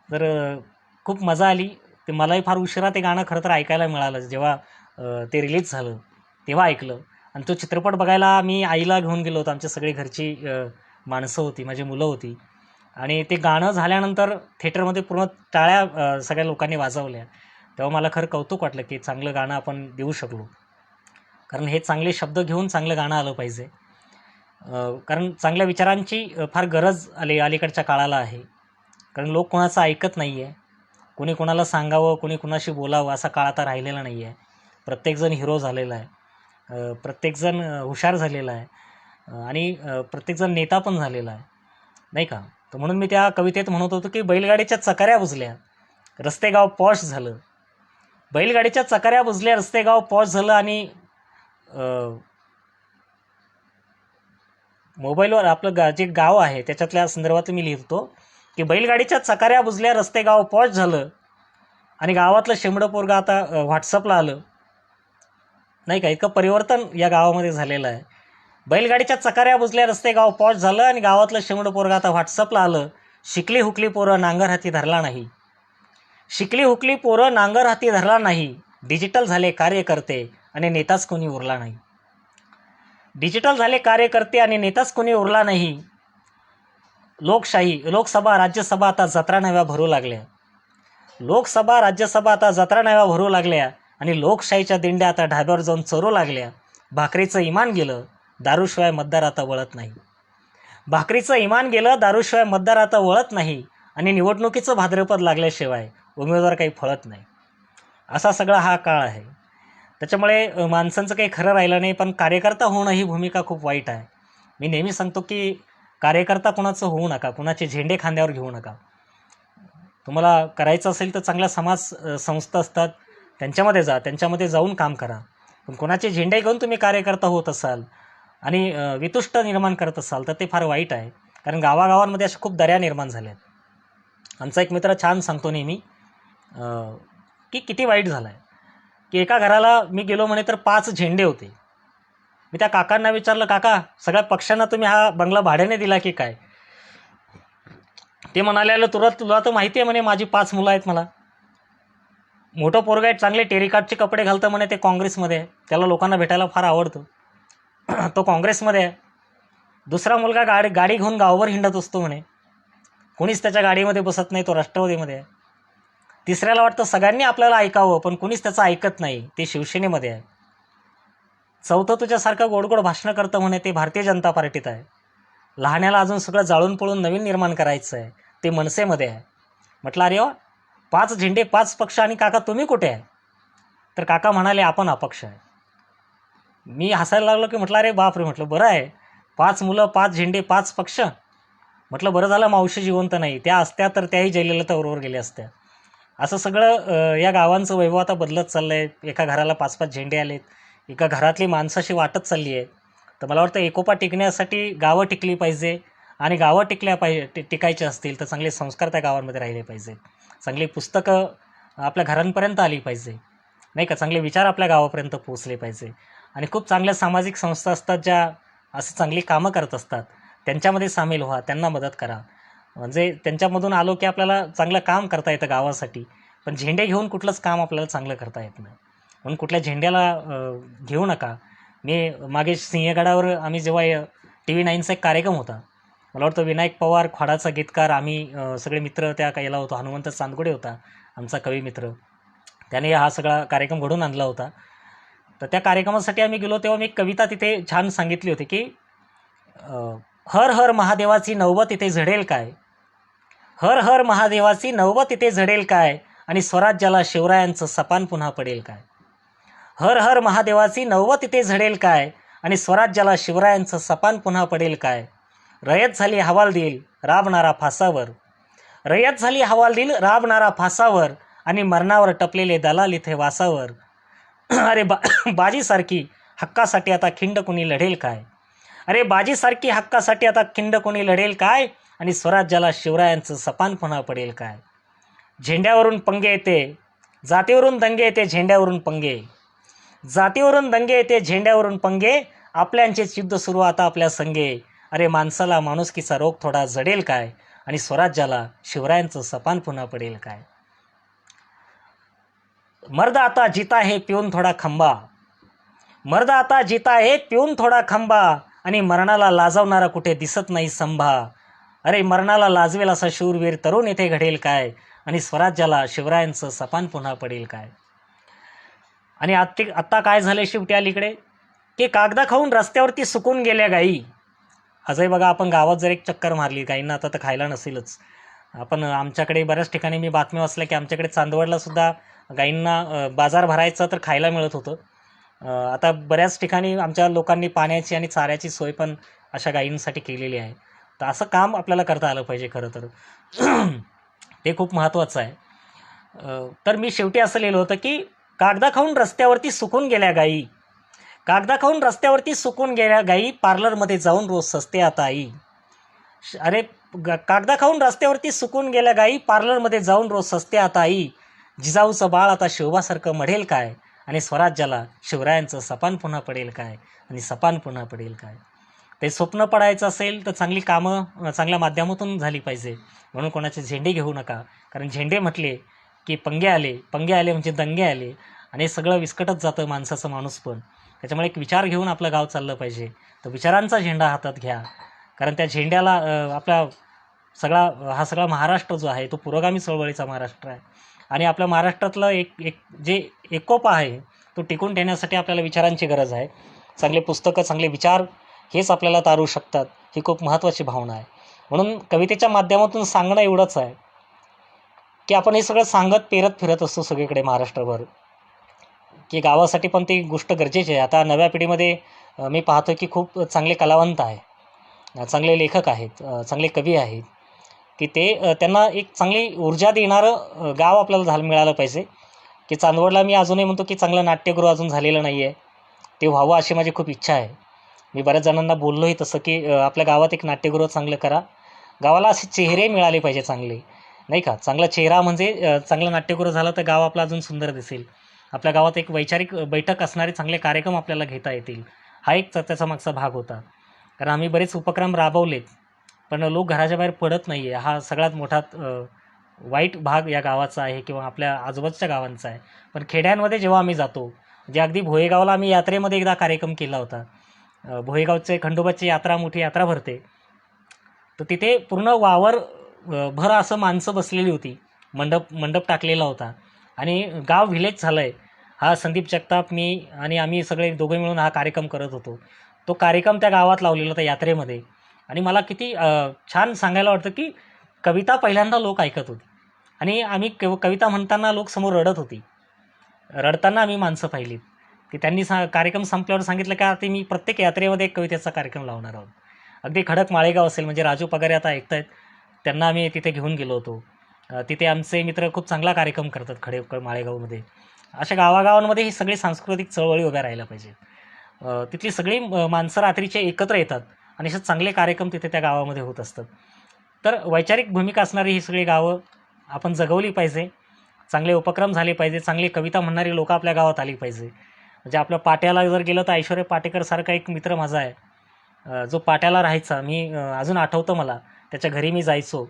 तर खूप मजा आली. ते मलाही फार उशिरा ते गाणं खरं तर ऐकायला मिळालं, जेव्हा ते रिलीज झालं तेव्हा ऐकलं. आणि तो चित्रपट बघायला मी आईला घेऊन गेलो होतो, आमच्या सगळी घरची माणसं होती, माझी मुलं होती. आणि ते गाणं झाल्यानंतर थिएटरमध्ये पूर्ण टाळ्या सगळ्या लोकांनी वाजवल्या. तेव्हा मला खरं कौतुक वाटलं की चांगलं गाणं आपण देऊ शकलो, कारण हे चांगले शब्द घेऊन चांगलं गाणं आलं पाहिजे. कारण चांगल्या विचारांची फार गरज अलीकडच्या काळाला आहे. कारण लोक कोणाचं ऐकत नाही आहे, कोणी कोणाला सांगावं, कोणी कोणाशी बोलावं असा काळ आता राहिलेला नाही आहे. प्रत्येकजण हिरो झालेला आहे, प्रत्येकजण हुशार झालेला आहे, आणि प्रत्येकजण नेता पण झालेला आहे, नाही का. तर म्हणून मी त्या कवितेत म्हणत होतो की बैलगाडीच्या चकऱ्या बुजल्या, रस्तेगाव पॉश झालं. बैलगाडीच्या चकऱ्या बुजल्या, रस्तेगाव पॉश झालं. आणि मोबाईलवर आपलं जे गाव आहे त्याच्यातल्या संदर्भात मी लिहितो की बैलगाडीच्या चकाऱ्या बुजल्या, रस्तेगाव पॉश झालं, आणि गावातलं शेंबडं पोरगं आता व्हॉट्सअपला आलं, नाही का. इतकं परिवर्तन या गावामध्ये झालेलं आहे. बैलगाडीच्या चकाऱ्या बुजल्या, रस्ते गाव पॉश झालं आणि गावातलं शेमडं पोरगं आता व्हॉट्सअपला आलं. शिकली हुकली पोरं नांगर हाती धरला नाही. शिकली हुकली पोरं नांगर हाती धरला नाही. डिजिटल झाले कार्यकर्ते आणि नेताच कोणी उरला नाही. डिजिटल झाले कार्यकर्ते आणि नेताच कोणी उरला नाही. लोकसभा राज्यसभा आता जत्रा नव्या भरू लागल्या. लोकसभा राज्यसभा आता जत्रा नव्या भरू लागल्या आणि लोकशाहीच्या दिंड्या आता ढाब्यावर जाऊन चोरू लागल्या. भाकरीचं इमान गेलं, दारूशिवाय मतदार आता वळत नाही. भाकरीचं इमान गेलं, दारूशिवाय मतदार आता वळत नाही आणि निवडणुकीचं भाद्रपद लागल्याशिवाय उमेदवार काही फळत नाही. असा सगळा हा काळ आहे. त्याच्यामुळे माणसांचं काही खरं राहिलं नाही. पण कार्यकर्ता होणं ही भूमिका खूप वाईट आहे. मी नेहमी सांगतो की कार्यकर्ता कुणाचं होऊ नका, कुणाचे झेंडे खांद्यावर घेऊ नका. तुम्हाला करायचं असेल तर चांगल्या समाज संस्था असतात, त्यांच्यामध्ये जा, त्यांच्यामध्ये जाऊन काम करा. पण कोणाचे झेंडे घेऊन तुम्ही कार्यकर्ता होत असाल आणि वितुष्ट निर्माण करत असाल तर ते फार वाईट आहे. कारण गावागावांमध्ये अशा खूप दऱ्या निर्माण झाल्या आहेत. आमचा एक मित्र छान सांगतो नेहमी की किती वाईट झालं आहे की एका घराला मी गेलो म्हणे तर 5 झेंडे होते. मी त्या काकांना विचारलं, काका सगळ्या पक्षांना तुम्ही हा बंगला भाड्याने दिला की काय? ते म्हणाले, तुला तर माहिती आहे म्हणे माझी 5 मुलं आहेत. मला मोठं पोरगा आहे, चांगले टेरिकाटचे कपडे घालतं म्हणे, ते काँग्रेसमध्ये आहे, त्याला लोकांना भेटायला फार आवडतं. तो काँग्रेसमध्ये आहे. दुसरा मुलगा गाडी घेऊन गावभर हिंडत असतो म्हणे, कोणीच त्याच्या गाडीमध्ये बसत नाही, तो राष्ट्रवादीमध्ये आहे. तिसऱ्याला वाटतं सगळ्यांनी आपल्याला ऐकावं पण कोणीच त्याचं ऐकत नाही, ते शिवसेनेमध्ये आहे. चौथं तुझ्यासारखं गोडगोड भाषणं करतं म्हणे, ते भारतीय जनता पार्टीत आहे. लहाण्याला अजून सगळं जाळून पळून नवीन निर्माण करायचं आहे, ते मनसेमध्ये आहे. म्हटलं अरे वा, 5 झेंडे 5 पक्ष, आणि काका तुम्ही कुठे आहे? तर काका म्हणाले आपण अपक्ष आहे. मी हसायला लागलो की म्हटलं अरे बापरे, म्हटलं बरं आहे, 5 मुलं 5 झेंडे 5 पक्ष. म्हटलं बरं झालं मावशी जिवंत नाही, त्या असत्या तर त्याही जयललिताबरोबर गेल्या असत्या. असं सगळं या गावांचं वैभव आता बदलत चाललं आहे. एका घराला 5-5 झेंडे आलेत, एका घरातली माणसं अशी वाटत चालली आहे. तर मला वाटतं एकोपा टिकण्यासाठी गावं टिकली पाहिजे, आणि गावं टिकायचे असतील तर चांगले संस्कार त्या गावांमध्ये राहिले पाहिजे, चांगली पुस्तकं आपल्या घरांपर्यंत आली पाहिजे, नाही का, चांगले विचार आपल्या गावापर्यंत पोहोचले पाहिजे. आणि खूप चांगल्या सामाजिक संस्था असतात ज्या अशी चांगली कामं करत असतात, त्यांच्यामध्ये सामील व्हा, त्यांना मदत करा. म्हणजे त्यांच्यामधून आलो की आपल्याला चांगलं काम करता येतं गावासाठी. पण झेंडे घेऊन कुठलंच काम आपल्याला चांगलं करता येत नाही, म्हणून कुठल्या झेंड्याला घेऊ नका. मी मागे सिंहगडावर आम्ही जेव्हा TV9चा एक कार्यक्रम होता, मला वाटतं विनायक पवार खोडाचा गीतकार, आम्ही सगळे मित्र त्या याला होतो. हनुमंत चांदगुडे होता आमचा कवी मित्र, त्याने हा सगळा कार्यक्रम घडवून आणला होता. तर त्या कार्यक्रमासाठी आम्ही गेलो तेव्हा मी एक कविता तिथे छान सांगितली होती की हर हर महादेवाची नौबत तिथे झडेल काय, हर हर महादेवाची नौबत तिथे झडेल काय, आणि स्वराज्याला शिवरायांचं सपान पुन्हा पडेल काय. हर हर महादेवाची नौबत तिथे झडेल काय, आणि स्वराज्याला शिवरायांचं सपान पुन्हा पडेल काय. रयत झाली हवालदिल राबणारा फासावर, रयत झाली हवालदिल राबणारा फासावर, आणि मरणावर टपलेले दलाल इथे वासावर. अरे बाजीसारखी हक्कासाठी आता खिंड कोणी लढेल काय, अरे बाजीसारखी हक्कासाठी आता खिंड कोणी लढेल काय, आणि स्वराज्याला शिवरायांचं सपान पुन्हा पडेल काय. झेंड्यावरून पंगे येते, जातीवरून दंगे येते, झेंड्यावरून पंगे, जातीवरून दंगे येते, झेंड्यावरून पंगे, आपल्यांचेच युद्ध सुरू आता आपल्या संगे. अरे माणसाला माणुसकीचा रोग थोडा जडेल काय, आणि स्वराज्याला शिवरायांचं सपान पुन्हा पडेल काय. मर्द आता जीता है पिऊन थोडा खंबा, मर्द आता जीता है पिऊन थोडा खंबा, आणि मरणाला लाजवणारा कुठे दिसत नाही संभा. अरे मरणाला लाजवेल असा शूरवीर तरुण येथे घडेल काय, आणि स्वराज्याला शिवरायांचं सपान पुन्हा पडेल काय. आणि आत्ता काय झालं शेवटी अलीकडे की कागदा खाऊन रस्त्यावरती सुकून गेल्या गाई. आजही बघा, आपण गावात जर एक चक्कर मारली, गाईंना आता तर खायला नसेलच. आपण आमच्याकडे बऱ्याच ठिकाणी मी बातम्या वाचल्या की आमच्याकडे चांदवडला सुद्धा गाईंना बाजार भरायचा तर खायला मिळत होतं. आता बऱ्याच ठिकाणी आमच्या लोकांनी पाण्याची आणि चाऱ्याची सोय पण अशा गायींसाठी केलेली आहे. तर असं काम आपल्याला करता आलं पाहिजे खरं तर. ते खूप महत्त्वाचं आहे. तर मी शेवटी असं लिहिलं होतं की कागदा खाऊन रस्त्यावरती सुकून गेल्या गाई, कागदा खाऊन रस्त्यावरती सुकून गेल्या गाई, पार्लरमध्ये जाऊन रोज सस्ते आता आई. अरे कागदा खाऊन रस्त्यावरती सुकून गेल्या गाई, पार्लरमध्ये जाऊन रोज सस्ते आता आई. जिजाऊचं बाळ आता शिवबासारखं मढेल काय, आणि स्वराज्याला शिवरायांचं सपान पुन्हा पडेल काय, आणि सपान पुन्हा पडेल काय. ते स्वप्न पडायचं असेल तर चांगली कामं चांगल्या माध्यमातून झाली पाहिजे. म्हणून कोणाचे झेंडे घेऊ नका, कारण झेंडे म्हटले की पंगे आले म्हणजे दंगे आले आणि हे सगळं विस्कटत जातं माणसाचं माणूसपण. त्याच्यामुळे एक विचार घेऊन आपलं गाव चाललं पाहिजे. तर विचारांचा झेंडा हातात घ्या, कारण त्या झेंड्याला आपला हा सगळा महाराष्ट्र जो आहे तो पुरोगामी चळवळीचा महाराष्ट्र आहे. आणि आपल्या महाराष्ट्रातलं एक एक जे एकोपा आहे तो टिकून ठेवण्यासाठी आपल्याला विचारांची गरज आहे. चांगले पुस्तकं, चांगले विचार हेच आपल्याला तारू शकतात. ही खूप महत्त्वाची भावना आहे. म्हणून कवितेच्या माध्यमातून सांगणं एवढंच आहे की आपण हे सगळं सांगत पेरत फिरत असतो सगळीकडे महाराष्ट्रभर, की गावासाठी पण ती गोष्ट गरजेची आहे. आता नव्या पिढीमध्ये मी पाहतो की खूप चांगले कलावंत आहे, चांगले लेखक आहेत, चांगले कवी आहेत, की ते त्यांना एक चांगली ऊर्जा देणारं गाव आपल्याला मिळालं पाहिजे. की चांदवडला मी अजूनही म्हणतो की चांगलं नाट्यगृह अजून झालेलं नाही आहे, ते व्हावं अशी माझी खूप इच्छा आहे. मी बऱ्याच जणांना बोललोही तसं की आपल्या गावात एक नाट्यगृह चांगलं करा. गावाला असे चेहरे मिळाले पाहिजे चांगले, नाही का. चांगला चेहरा म्हणजे चांगलं नाट्यगृह झालं तर गाव आपलं अजून सुंदर दिसेल. आपल्या गावात एक वैचारिक बैठक असणारे चांगले कार्यक्रम आपल्याला घेता येतील. हा एक त्याचा मागचा भाग होता. कारण आम्ही बरेच उपक्रम राबवलेत, पण लोक घराच्या बाहेर पडत नाही आहे. हा सगळ्यात मोठा वाईट भाग या गावाचा आहे किंवा आपल्या आजूबाजूच्या गावांचा आहे. पण खेड्यांमध्ये जेव्हा आम्ही जातो, जे अगदी भोयेगावला आम्ही यात्रेमध्ये एकदा कार्यक्रम केला होता. भोयेगावचे खंडोबाची यात्रा, मोठी यात्रा भरते, तर तिथे पूर्ण वावर भर असं माणसं बसलेली होती. मंडप टाकलेला होता आणि गाव व्हिलेज झालं आहे. हा संदीप जगताप, मी आणि आम्ही सगळे दोघे मिळून हा कार्यक्रम करत होतो. तो कार्यक्रम त्या गावात लावलेला होता यात्रेमध्ये. आणि मला किती छान सांगायला वाटतं की कविता पहिल्यांदा लोक ऐकत होती आणि आम्ही कविता म्हणताना लोक समोर रडत होती. रडताना आम्ही माणसं पाहिलीत की त्यांनी कार्यक्रम संपल्यावर सांगितलं का ते मी प्रत्येक यात्रेमध्ये एक कवितेचा कार्यक्रम लावणार आहोत. अगदी खडक माळेगाव असेल, म्हणजे राजू पगारे आता ऐकतायत, त्यांना आम्ही तिथे घेऊन गेलो होतो. तिथे आमचे मित्र खूप चांगला कार्यक्रम करतात माळेगावमध्ये. अशा गावागावांमध्ये ही सगळी सांस्कृतिक चळवळी उभ्या राहायला पाहिजेत. तिथली सगळी माणसं रात्रीचे एकत्र येतात आणि असे चांगले कार्यक्रम तिथे त्या गावामध्ये होत असतात. तर वैचारिक भूमिका असणारी ही सगळी गावं आपण जगवली पाहिजे. चांगले उपक्रम झाले पाहिजे. चांगली कविता म्हणणारी लोकं आपल्या गावात आली पाहिजे. म्हणजे आपल्या पाट्याला जर गेलं तर ऐश्वर्या पाटेकरसारखा एक मित्र माझा आहे, जो पाट्याला राहायचा. मी अजून आठवतं मला, त्याच्या घरी मी जायचो.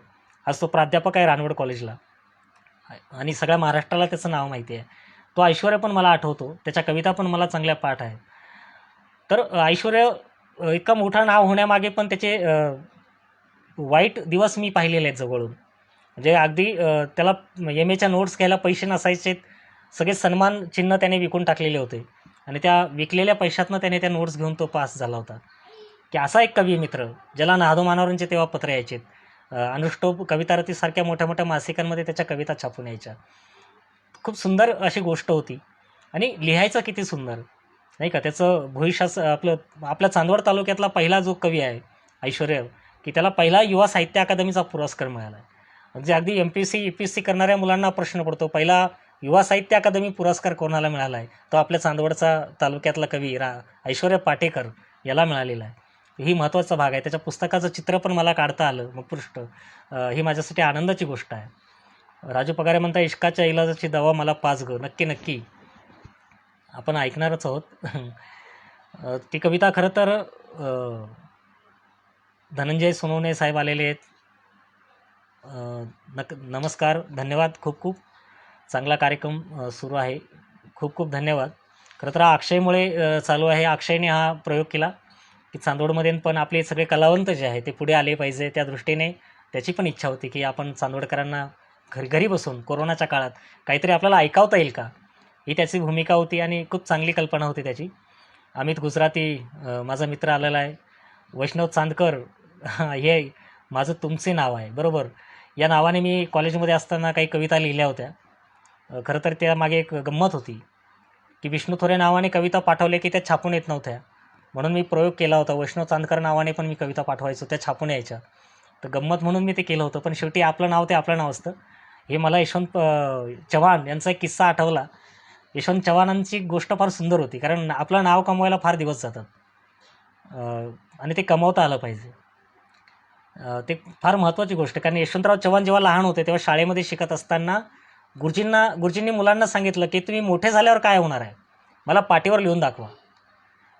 आज तो प्राध्यापक आहे रानवड कॉलेजला आणि सगळ्या महाराष्ट्राला त्याचं नाव माहिती आहे. तो ऐश्वर्या पण मला आठवतो, त्याच्या कविता पण मला चांगल्या पाठ आहेत. तर ऐश्वर्या इतका मोठा नाव होण्यामागे पण त्याचे वाईट दिवस मी पाहिलेले आहेत जवळून. म्हणजे अगदी त्याला एमएच्या नोट्स घ्यायला पैसे नसायचे, सगळे सन्मान चिन्ह त्याने विकून टाकलेले होते आणि त्या विकलेल्या पैशातनं त्याने त्या नोट्स घेऊन तो पास झाला होता. की असा एक कवी मित्र, ज्याला नादो मानवरांचे तेव्हा पत्र यायचे. अनुष्टोप, कवितारतीसारख्या मोठ्या मोठ्या मासिकांमध्ये त्याच्या कविता छापून यायच्या. खूप सुंदर अशी गोष्ट होती आणि लिहायचं किती सुंदर, नाही का. त्याचं भविष्याचं आपल्या चांदवड तालुक्यातला पहिला जो कवी आहे ऐश्वर्या, की त्याला पहिला युवा साहित्य अकादमीचा पुरस्कार मिळाला आहे. म्हणजे अगदी MPSC UPSC करणाऱ्या मुलांना प्रश्न पडतो, पहिला युवा साहित्य अकादमी पुरस्कार कोणाला मिळाला आहे? तो आपल्या चांदवडचा तालुक्यातला कवी ऐश्वर्या पाटेकर याला मिळालेला आहे. ही महत्त्वाचा भाग आहे. त्याच्या पुस्तकाचं चित्र पण मला काढता आलं मग पृष्ठ. ही माझ्यासाठी आनंदाची गोष्ट आहे. राजू पगारे म्हणता, इश्काच्या इलाजाची दवा मला पाच ग. नक्की नक्की आपण ऐकणारच आहोत. ती कविता खरं तर धनंजय सोनवणे साहेब आलेले आहेत. नमस्कार, धन्यवाद. खूप खूप चांगला कार्यक्रम सुरू आहे. खूप खूप धन्यवाद. खरं तर हा अक्षयमुळे चालू आहे. अक्षयने हा प्रयोग केला की चांदवडमध्ये पण आपले सगळे कलावंत जे आहे ते पुढे आले पाहिजे. त्या दृष्टीने त्याची पण इच्छा होती की आपण चांदवडकरांना घरी बसून कोरोनाच्या काळात काहीतरी आपल्याला ऐकावता येईल का, ही त्याची भूमिका होती आणि खूप चांगली कल्पना होती त्याची. अमित गुजराती माझा मित्र आलेला आहे. वैष्णव चांदकर हे माझं तुमचे नाव आहे, बरोबर. या नावाने मी कॉलेजमध्ये असताना काही कविता लिहिल्या होत्या. खरं तर त्यामागे एक गंमत होती की विष्णू थोरे नावाने कविता पाठवल्या की त्या छापून येत नव्हत्या, म्हणून मी प्रयोग केला होता. वैष्णव चांदकर नावाने पण मी कविता पाठवायचो, त्या छापून यायच्या. तर गंमत म्हणून मी ते केलं होतं. पण शेवटी आपलं नाव ते आपलं नाव असतं. हे मला यशवंत चव्हाण यांचा एक किस्सा आठवला. यशवंत चव्हाणांची गोष्ट फार सुंदर होती, कारण आपलं नाव कमवायला फार दिवस जातात आणि ते कमवता आलं पाहिजे. ते फार महत्त्वाची गोष्ट. कारण यशवंतराव चव्हाण जेव्हा लहान होते तेव्हा शाळेमध्ये शिकत असताना गुरुजींनी मुलांना सांगितलं की तुम्ही मोठे झाल्यावर काय होणार आहे, मला पाटीवर लिहून दाखवा.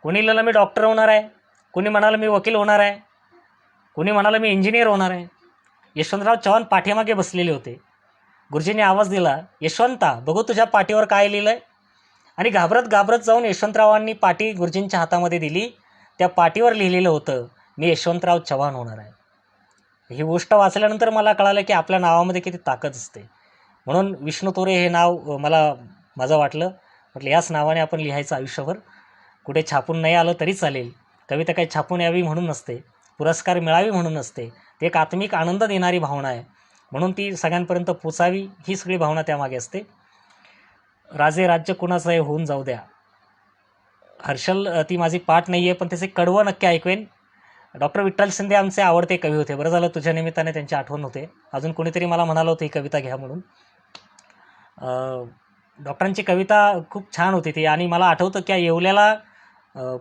कोणी लिहिलं मी डॉक्टर होणार आहे, कोणी म्हणालं मी वकील होणार आहे, कोणी म्हणालं मी इंजिनियर होणार आहे. यशवंतराव चव्हाण पाठीमागे बसलेले होते. गुरुजींनी आवाज दिला, यशवंता बघू तुझ्या पाठीवर काय लिहिलंय. आणि घाबरत घाबरत जाऊन यशवंतरावांनी पाटी गुरुजींच्या हातामध्ये दिली. त्या पाटीवर लिहिलेलं होतं, मी यशवंतराव चव्हाण होणार आहे. ही गोष्ट वाचल्यानंतर मला कळालं की आपल्या नावामध्ये किती ताकद असते. म्हणून विष्णू तोरे हे नाव माझं वाटलं. म्हटलं याच नावाने आपण लिहायचं आयुष्यभर. कुठे छापून नाही आलं तरी चालेल. कविता काही छापून यावी म्हणून नसते, पुरस्कार मिळावी म्हणून नसते. ते एक आत्मिक आनंद देणारी भावना आहे, म्हणून ती सगळ्यांपर्यंत पोचावी ही सगळी भावना त्यामागे असते. राजे राज्य कुणाचं आहे होऊन जाऊ द्या. हर्षल ती माझी पाठ नाही आहे, पण त्याचे कडवं नक्की ऐकवेन. डॉक्टर विठ्ठल शिंदे आमचे आवडते कवी होते. बरं झालं तुझ्या निमित्ताने त्यांची आठवण होते. अजून कोणीतरी मला म्हणालं होतं ही कविता घ्या म्हणून. डॉक्टरांची कविता खूप छान होती ती. आणि मला आठवतं की येवल्याला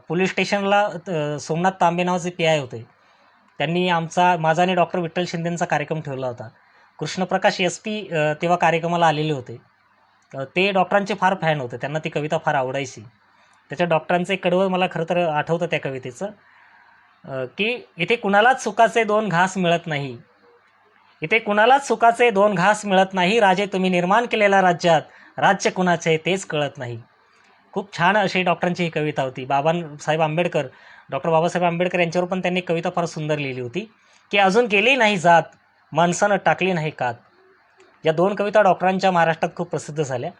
पोलीस स्टेशनला सोमनाथ तांबे नावाचे PI होते. त्यांनी माझा आणि डॉक्टर विठ्ठल शिंदेंचा कार्यक्रम ठेवला होता. कृष्णप्रकाश SP तेव्हा कार्यक्रमाला आलेले होते. ते डॉक्टरांचे फार फॅन होते, त्यांना ती कविता फार आवडायची. त्याच्या डॉक्टरांचं एक कडवं मला खरं तर आठवतं त्या कवितेचं, की इथे कुणालाच सुखाचे 2 घास मिळत नाही, इथे कुणालाच सुखाचे 2 घास मिळत नाही. राजे तुम्ही निर्माण केलेल्या राज्यात राज्य कुणाचे तेच कळत नाही. खूप छान अशी डॉक्टरांची ही कविता होती. डॉक्टर बाबासाहेब आंबेडकर यांच्यावर पण त्यांनी कविता फार सुंदर लिहिली होती, की अजून गेली नाही जात, माणसानं टाकली नाही कात. या 2 कविता डॉक्टरांच्या महाराष्ट्रात खूप प्रसिद्ध झाल्या.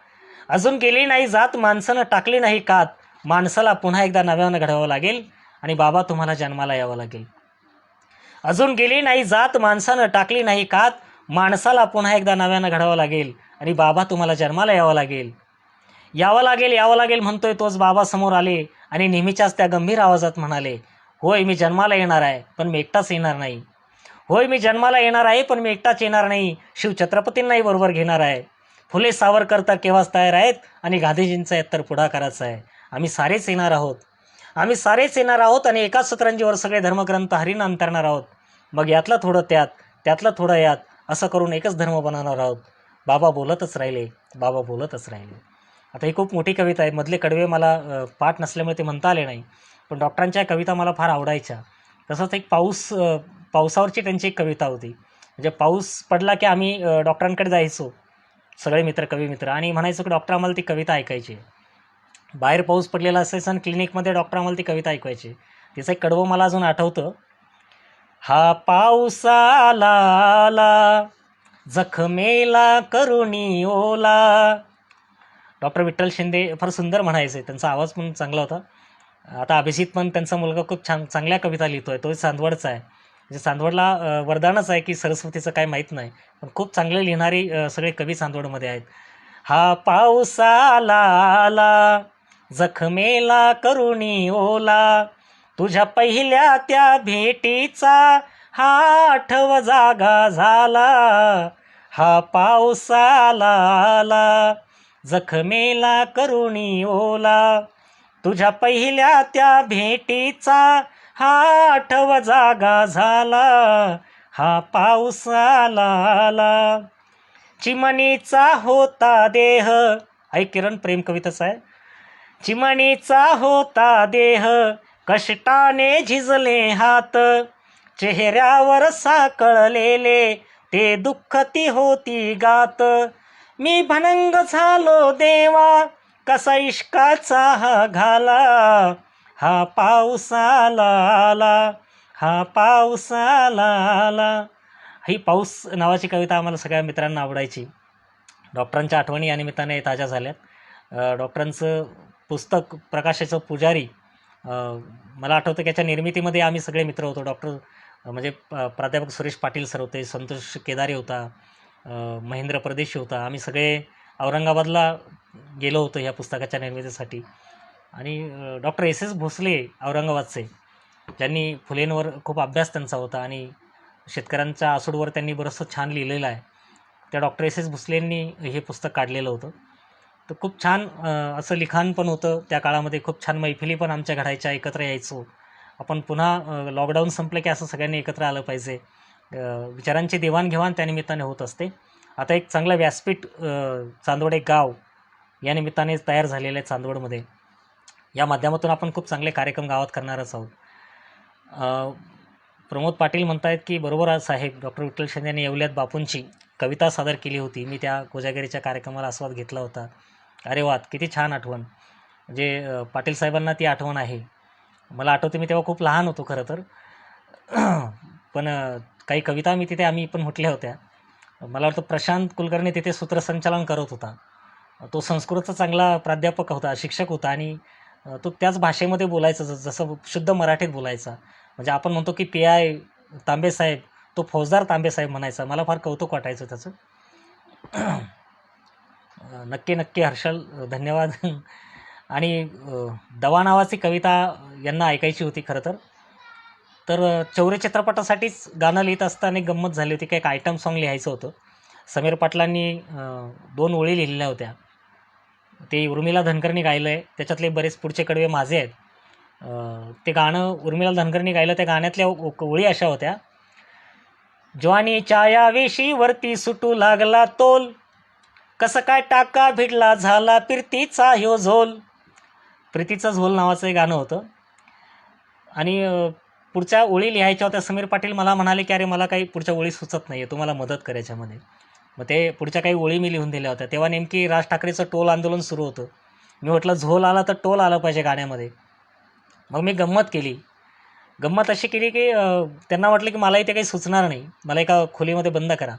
अजून गेली नाही जात, माणसानं टाकली नाही कात, माणसाला पुन्हा एकदा नव्यानं घडवावं लागेल आणि बाबा तुम्हाला जन्माला यावं लागेल. अजून गेली नाही जात, माणसानं टाकली नाही कात, माणसाला पुन्हा एकदा नव्यानं घडावं लागेल आणि बाबा तुम्हाला जन्माला यावं लागेल. यावं लागेल म्हणतोय तोच बाबा समोर आले आणि नेहमीच्याच त्या गंभीर आवाजात म्हणाले, होय मी जन्माला येणार आहे पण मी एकटाच येणार नाही. होय मी जन्माला येणार आहे पण मी एकटाच येणार नाही. शिवछत्रपतींनाही बरोबर घेणार आहे. फुले सावरकर तर केव्हाच तयार आहेत आणि गांधीजींचा तर पुढाकाराचा आहे. आम्ही सारेच येणार आहोत आणि एकाच सतरंजीवर सगळे धर्मग्रंथ हरिनं अंतरणार आहोत. मग यातलं थोडं त्यात, त्यातलं थोडं यात, असं करून एकच धर्म बनवणार आहोत. बाबा बोलतच राहिले. आता ही खूप मोठी कविता आहे. मधले कडवे मला पाठ नसल्यामुळे ते म्हणता आले नाही, पण डॉक्टरांच्या कविता मला फार आवडायच्या. तसंच एक पावसावरची त्यांची एक कविता होती. म्हणजे पाऊस पडला की आम्ही डॉक्टरांकडे जायचो सगळे कवी मित्र, आणि म्हणायचो की डॉक्टर आम्हाला ती कविता ऐकायची. बाहेर पाऊस पडलेला असायचा आणि क्लिनिकमध्ये डॉक्टर आम्हाला ती कविता ऐकवायची. तिचं एक कडवं मला अजून आठवतं. हा पाऊस आला जखमेला करुणी ओला. डॉक्टर विठ्ठल शिंदे फार सुंदर म्हणायचे, त्यांचा आवाज पण चांगला होता. आता अभिजित पण त्यांचा मुलगा खूप चांगल्या कविता लिहितोय. तो चांदवडचा आहे. म्हणजे चांदवडला वरदानच आहे की सरस्वतीचं काय माहीत नाही, पण खूप चांगले लिहिणारी सगळे कवी चांदवडमध्ये आहेत. हा पाऊस आला जखमेला करुणी ओला, तुझ्या पहिल्या त्या भेटीचा हा आठव जागा झाला. हा पाऊस आला जखमेला करुणी ओला, तुझ्या पहिल्या त्या भेटीचा हा आठव जागा झाला. हा पाऊस आला चिमणीचा होता देह. किरण प्रेम कविताच आहे. चिमणीचा होता देह, कष्टाने झिजले हात, चेहऱ्यावर साकळलेले ते दुःख ती होती गात. मी भनंग झालो देवा, कसा इश्काचा हा घाला. हा पाऊस आला ही पाऊस नावाची कविता आम्हाला सगळ्या मित्रांना आवडायची. डॉक्टरांच्या आठवणी या निमित्ताने ताज्या झाल्यात. डॉक्टरांचं पुस्तक प्रकाशाचं पुजारी, मला आठवतं की याच्या निर्मितीमध्ये आम्ही सगळे मित्र होतो. म्हणजे प्राध्यापक सुरेश पाटील सर होते, संतोष केदारे होता, महेंद्र परदेशी होता. आम्ही सगळे औरंगाबादला गेलो होतो ह्या पुस्तकाच्या निर्मितीसाठी. आणि डॉक्टर SS भोसले औरंगाबादचे, ज्यांनी फुलेंवर खूप अभ्यास त्यांचा होता आणि शेतकऱ्यांच्या आसूडवर त्यांनी बरंचसं छान लिहिलेलं आहे. त्या डॉक्टर SS भोसलेंनी हे पुस्तक काढलेलं होतं. तर खूप छान असं लिखाण पण होतं त्या काळामध्ये. खूप छान मैफिली पण आमच्या घडायच्या, एकत्र यायचो आपण. पुन्हा लॉकडाऊन संपलं की असं सगळ्यांनी एकत्र आलं पाहिजे. विचारांची देवाणघेवाण त्या निमित्ताने होत असते. आता एक चांगलं व्यासपीठ चांदवड एक गाव या निमित्ताने तयार झालेलं आहे चांदवडमध्ये. या माध्यमातून आपण खूप चांगले कार्यक्रम गावात करणारच आहोत. प्रमोद पाटील म्हणतायत की बरोबर आज साहेब डॉक्टर विठ्ठल शिंदे यांनी येवल्यात बापूंची कविता सादर केली होती. मी त्या कोजागिरीच्या कार्यक्रमाला आस्वाद घेतला होता. अरे वा, किती छान आठवण. म्हणजे पाटील साहेबांना ती आठवण आहे. मला आठवते मी तेव्हा खूप लहान होतो खरं तर. पण काही कविता मी तिथे आम्ही पण म्हटल्या होत्या. मला वाटतं प्रशांत कुलकर्णी तिथे सूत्रसंचालन करत होता. तो संस्कृतचा चांगला प्राध्यापक होता, शिक्षक होता आणि तो त्याच भाषेमध्ये बोलायचा जसं शुद्ध मराठीत बोलायचा. म्हणजे आपण म्हणतो की पी.आय. तांबेसाहेब, तो फौजदार तांबेसाहेब म्हणायचा. मला फार कौतुक वाटायचं त्याचं. नक्की नक्की हर्षल, धन्यवाद. आणि दवा नावाची कविता यांना ऐकायची होती खरं तर. तर चौरे चित्रपटासाठीच गाणं लिहित असताना एक गंमत झाली होती की एक आयटम सॉन्ग लिहायचं होतं. समीर पाटलांनी 2 ओळी लिहिलेल्या होत्या. ते उर्मिला धनकरनी गायलं आहे. त्याच्यातले बरेच पुढचे कडवे माझे आहेत. ते गाणं उर्मिला धनकरनी गायलं. त्या गाण्यातल्या ओळी अशा होत्या, ज्वानीच्या या वेशीवरती सुटू लागला तोल, कसं काय टाका भिडला झाला प्रीतीचा ह्यो झोल. प्रीतीचा झोल नावाचं एक गाणं होतं. आणि पुढच्या ओळी लिहायच्या होत्या. समीर पाटील मला म्हणाले की अरे मला काही पुढच्या ओळी सुचत नाही आहे, तुम्हाला मदत करायच्यामध्ये. मग ते पुढच्या काही ओळी मी लिहून दिल्या होत्या. तेव्हा नेमकी राज ठाकरेचं टोल आंदोलन सुरू होतं. मी म्हटलं झोल आला तर टोल आलं पाहिजे गाण्यामध्ये. मग मी गंमत केली. गंमत अशी केली की त्यांना वाटलं की मला इथे काही सुचणार नाही, मला एका खोलीमध्ये बंद करा,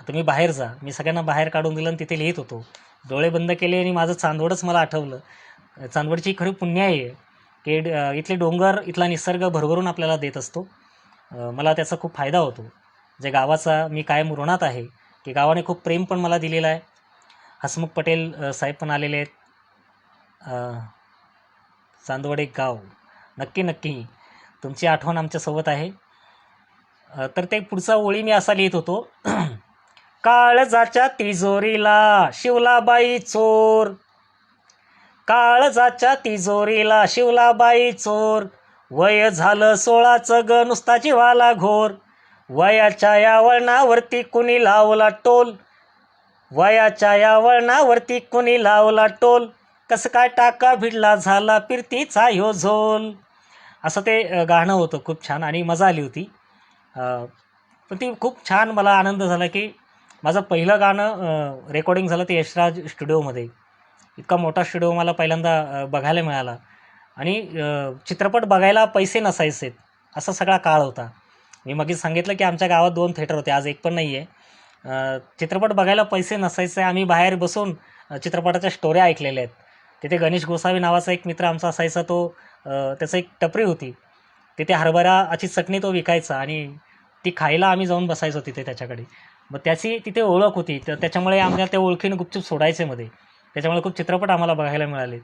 तुम्ही बाहेर जा. मी सगळ्यांना बाहेर काढून दिलं आणि तिथे लिहित होतो. डोळे बंद केले आणि माझं चांदवडच मला आठवलं. चांदवडची खरी पुण्याई आहे की इथले डोंगर, इथला निसर्ग भरभरून आपल्याला देत असतो. मला त्याचा खूप फायदा होतो. जे गावाचा मी कायम ऋणात आहे की गावाने खूप प्रेम पण मला दिलेलं आहे. हसमुख पटेल साहेब पण आलेले आहेत. चांदवड एक गाव. नक्की नक्की तुमची आठवण आमच्यासोबत आहे. तर ते पुढचा ओळी मी असा लिहित होतो, काळजाच्या तिजोरीला शिवलाबाई चोर, काळजाच्या तिजोरीला शिवलाबाई चोर, वय झालं 16चं ग नुसता जीवाला घोर, वयाच्या या वळणावरती कुणी लावला टोल, वयाच्या या वळणावरती कुणी लावला टोल, कसं काय टाका भिडला झाला प्रीतीचा ह्यो झोल. असं ते गाणं होतं. खूप छान आणि मजा आली होती. पण ती खूप छान, मला आनंद झाला की माझं पहिलं गाणं रेकॉर्डिंग झालं ते यशराज स्टुडिओमध्ये. इतका मोठा स्टुडिओ मला पहिल्यांदा बघायला मिळाला. आणि चित्रपट बघायला पैसे नसायचे असा सगळा काळ होता. मी मगच सांगितलं की आमच्या गावात 2 थिएटर होते, आज एक पण नाही आहे. चित्रपट बघायला पैसे नसायचे. आम्ही बाहेर बसून चित्रपटाच्या स्टोऱ्या ऐकलेल्या आहेत. तिथे गणेश गोसावी नावाचा एक मित्र आमचा असायचा. तो त्याचं एक टपरी होती. तिथे हरभराची चटणी तो विकायचा आणि ती खायला आम्ही जाऊन बसायचो तिथे त्याच्याकडे. मग त्याची तिथे ओळख होती, तर त्याच्यामुळे आम्हाला त्या ओळखीनं गुपचूप सोडायचे मध्ये. त्याच्यामुळे खूप चित्रपट आम्हाला बघायला मिळाले.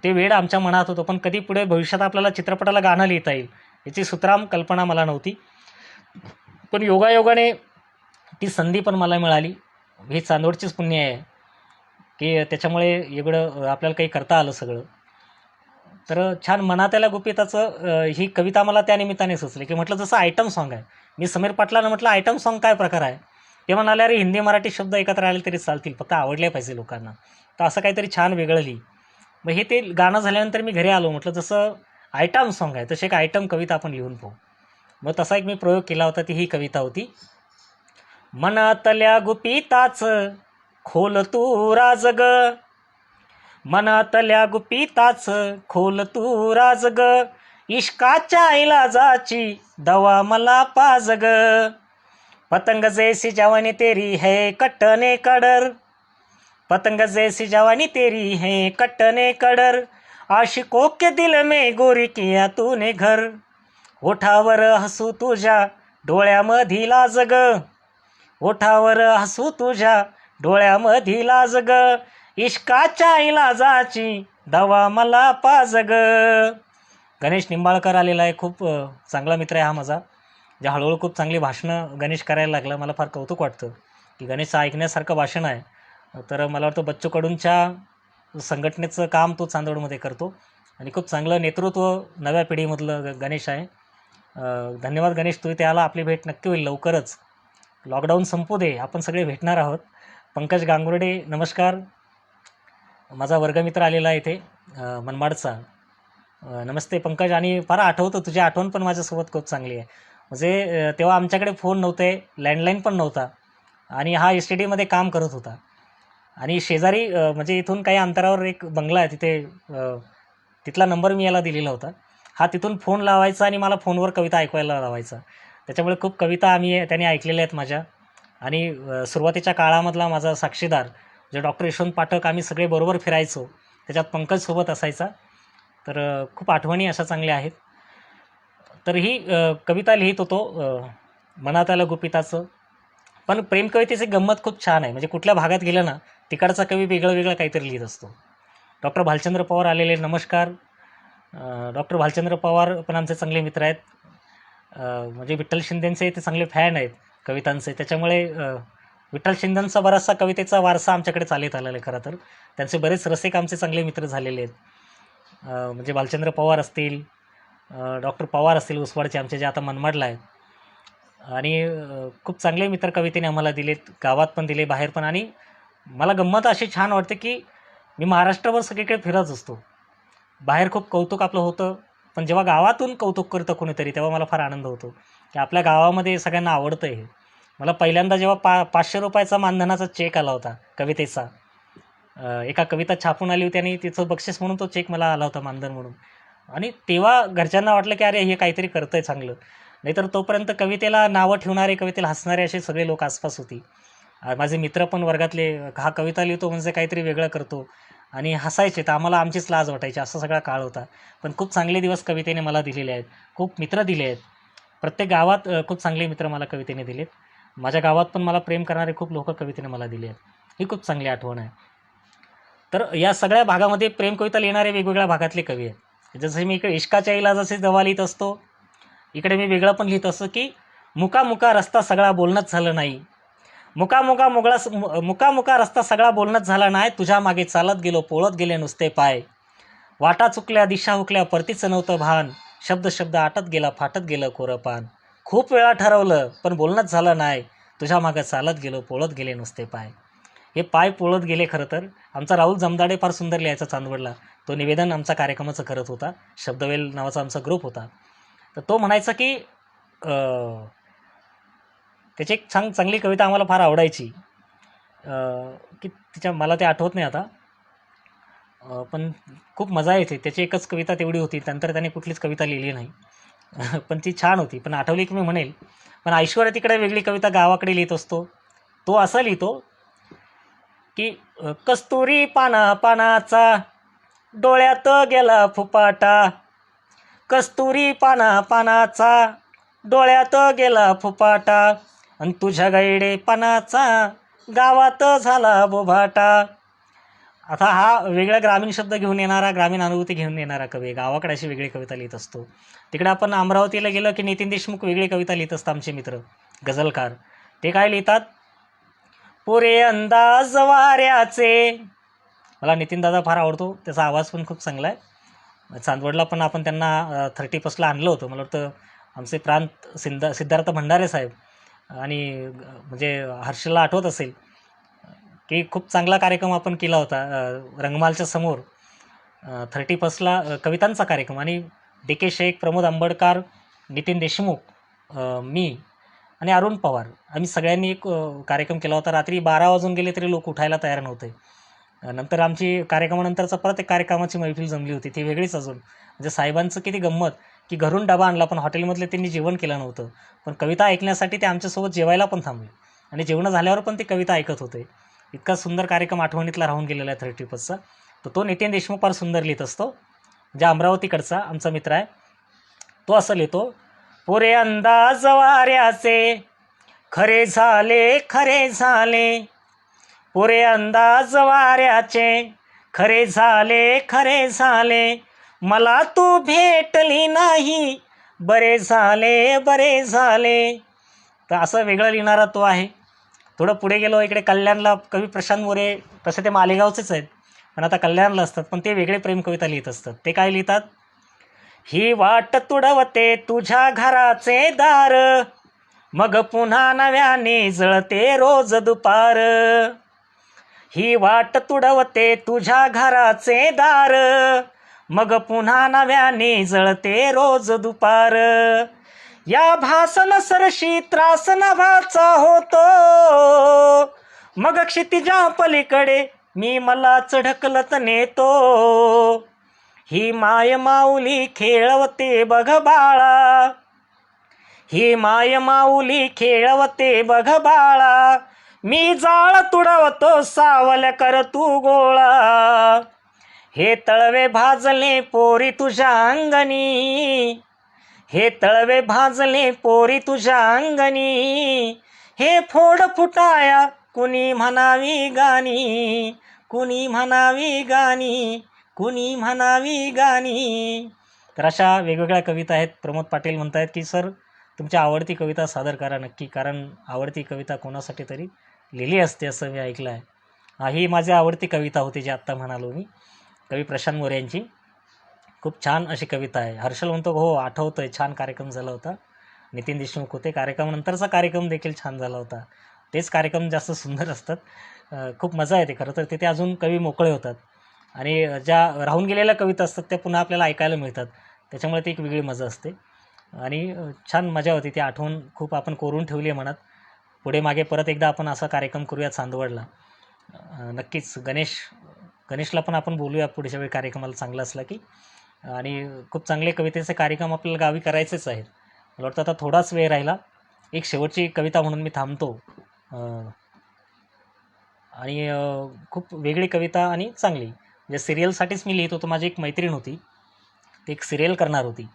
ते वेळ आमच्या मनात होतं. पण कधी पुढे भविष्यात आपल्याला चित्रपटाला गाणं लिहिता येईल याची सुतराम कल्पना मला नव्हती. पण योगायोगाने ती संधी पण मला मिळाली. ही चांदवडचीच पुण्य आहे की त्याच्यामुळे एवढं आपल्याला काही करता आलं सगळं. तर छान मनातल्या गुपिताचं ही कविता मला त्या निमित्ताने सुचली की म्हटलं जसं आयटम सॉन्ग आहे. मी समीर पाटलांना म्हटलं आयटम सॉन्ग काय प्रकार आहे. ते म्हणाले अरे हिंदी मराठी शब्द एकत्र आले तरी चालतील, फक्त आवडले पाहिजे लोकांना. तर असं काहीतरी छान वेगळं लिही. मग हे ते गाणं झाल्यानंतर मी घरी आलो. म्हटलं जसं आयटम सॉन्ग आहे तशी एक आयटम कविता आपण लिहून पाहू. मग तसा एक मी प्रयोग केला होता. ती ही कविता होती, मनातल्या गुपिताचं खोल तू राज ग, मनातल्या गुपिताचं खोल तू राज ग, इश्काच्या इलाजाची दवा मला पाज ग, पतंग जैसी जवानी तेरी है कटने कडर, पतंग जैसी जवानी तेरी है कटने कडर, आशिकों के दिल में गोरी किया तूने घर, ओठावर हसू तुझ्या डोळ्यामधी लाज ग, ओठावर हसू तुझ्या डोळ्यामधी लाज ग, इश्काच्या इलाजाची दवा मला पाज ग. गणेश निंबाळकर आलेला आहे. खूप चांगला मित्र आहे हा माझा. जे हळूहळू खूप चांगली भाषणं गणेश करायला लागला. मला फार कौतुक वाटतं की गणेशचं ऐकण्यासारखं भाषण आहे. तर मला वाटतं बच्चू कडूंच्या संघटनेचं काम तो चांदवडमध्ये करतो आणि खूप चांगलं नेतृत्व नव्या पिढीमधलं गणेश आहे. धन्यवाद गणेश, तू इथे आला. आपली भेट नक्की होईल लवकरच. लॉकडाऊन संपू दे, आपण सगळे भेटणार आहोत. पंकज गांगुर्डे नमस्कार. माझा वर्गमित्र आलेला आहे इथे मनमाडचा. नमस्ते पंकज. आणि फार आठवतं, तुझी आठवण पण माझ्यासोबत खूप चांगली आहे. म्हणजे तेव्हा आमच्याकडे फोन नव्हते, लँडलाईन पण नव्हता आणि हा एस टी डीमध्ये काम करत होता. आणि शेजारी म्हणजे इथून काही अंतरावर एक बंगला आहे, तिथे तिथला नंबर मी याला दिलेला होता. हा तिथून फोन लावायचा आणि मला फोनवर कविता ऐकवायला लावायचा. त्याच्यामुळे खूप कविता त्याने ऐकलेल्या आहेत माझ्या. आणि सुरुवातीच्या काळामधला माझा साक्षीदार जे डॉक्टर यशवंत पाठक, आम्ही सगळे बरोबर फिरायचो. त्याच्यात पंकज सोबत असायचा. तर खूप आठवणी अशा चांगल्या आहेत. तर ही कविता लिहित होतो मनात आलं गुपिताचं. पण प्रेम कवितेची गंमत खूप छान आहे. म्हणजे कुठल्या भागात गेलं ना, तिकडचा कवी वेगळं वेगळं काहीतरी लिहित असतो. डॉक्टर भालचंद्र पवार आलेले, नमस्कार. डॉक्टर भालचंद्र पवार पण आमचे चांगले मित्र आहेत. म्हणजे विठ्ठल शिंदेंचे ते चांगले फॅन आहेत कवितांचे. त्याच्यामुळे विठ्ठल शिंदेंचा बराचसा कवितेचा वारसा आमच्याकडे चालत आलेला आहे खरं तर. त्यांचे बरेच रसिक आमचे चांगले मित्र झालेले आहेत. म्हणजे भालचंद्र पवार असतील, डॉक्टर पवार असतील उसवाडचे आमचे, जे आता मनमाडला आहेत. आणि खूप चांगले मित्र कवितेने आम्हाला दिलेत, गावात पण दिले, बाहेर पण. आणि मला गंमत अशी छान वाटते की मी महाराष्ट्रभर सगळीकडे फिरत असतो. बाहेर खूप कौतुक आपलं होतं, पण जेव्हा गावातून कौतुक करतं कोणीतरी, तेव्हा मला फार आनंद होतो की आपल्या गावामध्ये सगळ्यांना आवडतं हे. मला पहिल्यांदा जेव्हा 500 रुपयाचा मानधनाचा चेक आला होता कवितेचा, एका कविता छापून आली होती आणि तिचं बक्षीस म्हणून तो चेक मला आला होता मानधन म्हणून. आणि तेव्हा घरच्यांना वाटलं की अरे हे काहीतरी करतंय चांगलं. नाहीतर तोपर्यंत कवितेला नावं ठेवणारे, कवितेला हसणारे असे सगळे लोक आसपास होती. माझे मित्र पण वर्गातले, हा कविता लिहितो म्हणजे काहीतरी वेगळं करतो, आणि हसायचे. तर आम्हाला आमचीच लाज वाटायची. असा सगळा काळ होता. पण खूप चांगले दिवस कवितेने मला दिलेले आहेत. खूप मित्र दिले आहेत. प्रत्येक गावात खूप चांगले मित्र मला कवितेने दिलेत. माझ्या गावात पण मला प्रेम करणारे खूप लोक कवितेने मला दिले आहेत. ही खूप चांगली आठवण आहे. तर या सगळ्या भागामध्ये प्रेम कविता लिहिणारे वेगवेगळ्या भागातले कवी आहेत. जसं मी इकडे इश्काच्या इलाजाचे दवा लिहित असतो, इकडे मी वेगळं पण लिहित असतो की मुका रस्ता सगळा बोलणंच झालं नाही. मुका रस्ता सगळा बोलणंच झाला नाही. तुझ्या मागे चालत गेलो, पोळत गेले नुसते पाय. वाटा चुकल्या, दिशा हुकल्या, परतीचं नव्हतं भान. शब्द आटत गेला, फाटत गेलं कोरं पान. खूप वेळा ठरवलं पण बोलणंच झालं नाही. तुझ्या मागे चालत गेलो, पोळत गेले नुसते पाय. हे पाय पोळत गेले. खरं तर आमचा राहुल जमदाडे फार सुंदर लिहायचा चांदवडला. तो निवेदन आमचा कार्यक्रमाचं करत होता. शब्दवेल नावाचा आमचा ग्रुप होता. तर तो म्हणायचा की त्याची एक चांगली कविता आम्हाला फार आवडायची, की तिच्या मला ते आठवत नाही आता, पण खूप मजा येते. त्याची एकच कविता तेवढी होती, नंतर त्याने कुठलीच कविता लिहिली नाही. पण ती छान होती. पण आठवली की मी म्हणेल. पण ऐश्वर्या तिकडे वेगळी कविता गावाकडे लिहित असतो. तो असं लिहितो की कस्तुरी पानाचा डोळ्यात गेला फुपाटा. कस्तुरी पानाचा डोळ्यात गेला फुपाटा. आणि तुझ्या गायडे पानाचा गावात झाला बोभाटा. आता हा वेगळा ग्रामीण शब्द घेऊन येणारा, ग्रामीण अनुभूती घेऊन येणारा कवी. गावाकडे अशी वेगळी कविता लिहित असतो. तिकडे आपण अमरावतीला गेलो की नितीन देशमुख वेगळी कविता लिहित असतात आमचे मित्र गझलकार. ते काय लिहितात, पुरे अंदाज वाऱ्याचे. मला नितीन दादा फार आवडतो, त्याचा आवाज पण खूप चांगला आहे. चांदवडला पण आपण त्यांना 30+ आणलं होतं. मला वाटतं आमचे प्रांत सिद्धार्थ भंडारे साहेब. आणि म्हणजे हर्षला आठवत असेल की खूप चांगला कार्यक्रम आपण केला होता रंगमालच्या समोर. 31ला कवितांचा कार्यक्रम. आणि DK शेख, प्रमोद आंबडकर, नितीन देशमुख, मी आणि अरुण पवार, आम्ही सगळ्यांनी एक कार्यक्रम केला होता. रात्री 12 वाजून गेले तरी लोक उठायला तयार नव्हते. नंतर आमची कार्यक्रमानंतरचा परत एक कार्यक्रमाची मैफिल जमली होती, ती वेगळीच अजून. म्हणजे साहेबांचं किती गंमत की घरून डबा आणला, पण हॉटेलमधले त्यांनी जेवण केलं नव्हतं. पण कविता ऐकण्यासाठी ते आमच्यासोबत जेवायला पण थांबले. आणि जेवणं झाल्यावर पण ते कविता ऐकत होते. इतका सुंदर कार्यक्रम आठवणीतला राहून गेलेला आहे 31चा. तर तो नितीन देशमुख फार सुंदर लिहित असतो, म्हणजे अमरावतीकडचा आमचा मित्र आहे. तो असं लिहितो, पुरे अंदाज वाऱ्याचे खरे झाले. पुरे अंदाज वाऱ्याचे खरे झाले. मला तू भेटली नाही, बरे झाले. तर असं वेगळं लिहिणारा तो आहे. थोडं पुढे गेलो इकडे कल्याणला, कवी प्रशांत मोरे. तसे ते मालेगावचेच आहेत, पण आता कल्याणला असतात. पण ते वेगळे प्रेम कविता लिहित असतात. ते काय लिहितात, ही वाट तुडवते तुझ्या घराचे दार. मग पुन्हा नव्याने जळते रोज दुपार. ही वाट तुडवते तुझ्या घराचे दार. मग पुन्हा नव्याने जळते रोज दुपार. या भासन सरशी त्रास नभाचा होतो, मग क्षितिजा पलीकडे मी मलाच ढकलत नेतो. ही माय माऊली खेळवते बघ बाळा, ही माय माऊली खेळवते बघ बाळा. मी जाळ तुडवतो सावल्या कर तू गोळा. हे तळवे भाजले पोरी तुझ्या अंगणी, हे तळवे भाजले पोरी तुझ्या अंगणी. हे फोड फुटाया कुणी म्हणावी गाणी, कुणी म्हणावी गाणी, कुणी म्हणावी गाणी. तर अशा वेगवेगळ्या कविता आहेत. प्रमोद पाटील म्हणतायत की सर तुमची आवडती कविता सादर करा नक्की, कारण आवडती कविता कोणासाठी तरी लिहिली असते असं मी ऐकलं आहे. ही माझी आवडती कविता होती जी आत्ता म्हणालो मी, कवी प्रशांत मोरे यांची. खूप छान अशी कविता आहे. हर्षल म्हणतो हो आठवतं आहे, छान कार्यक्रम झाला होता. नितीन देशमुख होते. कार्यक्रमानंतरचा कार्यक्रम देखील छान झाला होता. तेच कार्यक्रम जास्त सुंदर असतात. खूप मजा येते खरं तर. तिथे अजून कवी मोकळे होतात आणि ज्या राहून गेलेल्या कविता असतात त्या पुन्हा आपल्याला ऐकायला मिळतात. त्याच्यामुळे ती एक वेगळी मजा असते आणि छान मजा होती. ती आठवण खूप आपण कोरून ठेवली आहे मनात. पुढे मागे परत एकदा आपण असा कार्यक्रम करूया चांदवडला. नक्कीच गणेशला पण आपण बोलूया पुढच्या वेळी कार्यक्रमाला चांगला असला की. आणि खूप चांगले कवितेचे कार्यक्रम आपल्याला गावी करायचेच आहेत. मला वाटतं आता थोडाच वेळ राहिला. एक शेवटची कविता म्हणून मी थांबतो. आणि खूप वेगळी कविता आणि चांगली, म्हणजे सिरियलसाठीच मी लिहित होतो. माझी एक मैत्रीण होती, ती एक सिरियल करणार होती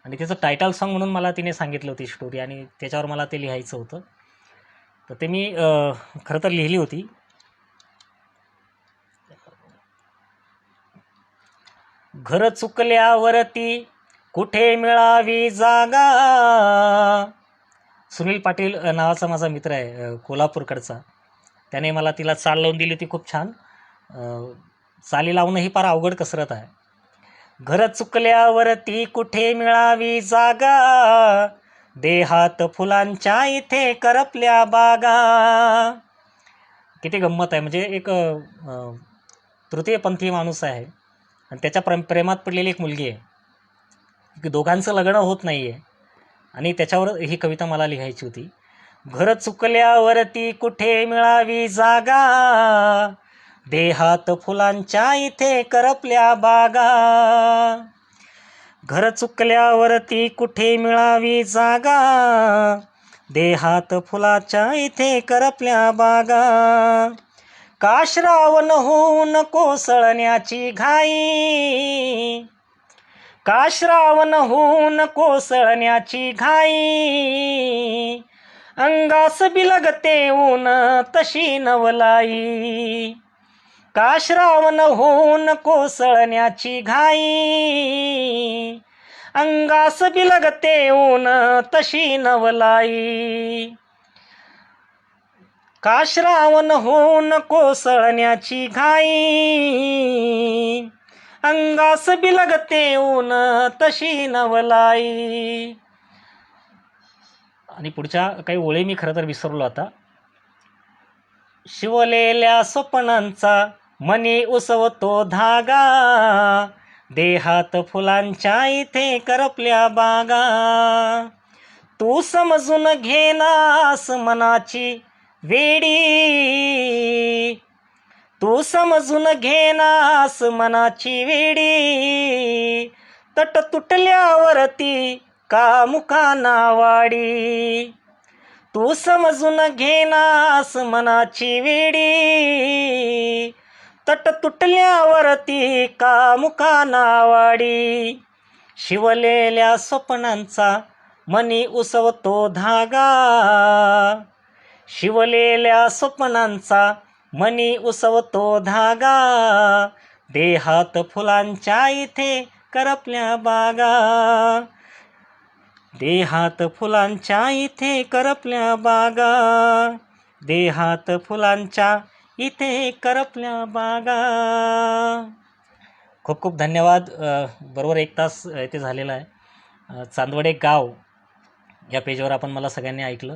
आणि तिचं टायटल सॉन्ग म्हणून मला तिने सांगितलं होती स्टोरी आणि त्याच्यावर मला ते लिहायचं होतं. तर ते मी खरं तर लिहिली होती. घर चुकल्यावरती कुठे मिळावी जागा. सुनील पाटील नावाचा माझा मित्र आहे कोल्हापूरकडचा, त्याने मला तिला चाल लावून दिली होती खूप छान. चाली लावणं ही फार अवघड कसरत आहे. घर चुकल्यावरती कुठे मिळावी जागा, देहात फुलांच्या इथे करपल्या बागा. किती गंमत आहे. म्हणजे एक तृतीयपंथी माणूस आहे आणि त्याच्या प्रेमात पडलेली एक मुलगी आहे की दोघांचं लग्न होत नाही आहे आणि त्याच्यावर ही कविता मला लिहायची होती. घर चुकल्यावरती कुठे मिळावी जागा, देहात फुलांच्या इथे करपल्या बागा. घर चुकल्यावरती कुठे मिळावी जागा, देहात फुलाच्या इथे करपल्या बागा. का श्रावण होऊन कोसळण्याची घाई, का श्रावण होऊन कोसळण्याची घाई. अंगास बिलगते ऊन तशी नवलाई, का श्रावण होऊन कोसळण्याची घाई. अंगास बिलगते ऊन तशी नवलाई, का श्रावण होऊन कोसळण्याची घाई. अंगास बिलगते ऊन तशी नवलाई. आणि पुढच्या काही ओळी मी खरं तर विसरलो आता. शिवलेल्या स्वप्नांचा मनी उसवतो धागा, देहात फुलांच्या इथे करपल्या बागा. तू समजून घेनास मनाची वेडी, तू समजून घेनास मनाची वेडी. तट तुटल्यावरती का मुकाना वाडी, तू समजून घेनास मनाची वेडी. तट तुटल्यावरती का मुकाना वाडी. शिवलेल्या स्वप्नांचा मनी उसवतो धागा, शिवलेल्या स्वप्नांचा मनी उसवतो धागा. देहात फुलांच्या इथे करपल्या बागा, देहात फुलांच्या इथे करपल्या बागा. देहात फुलांच्या इथे करपल्या बागा. खूप खूप धन्यवाद. बरोबर 1 तास इथे झालेला आहे. चांदवड एक गाव या पेजवर आपण मला सगळ्यांनी ऐकलं.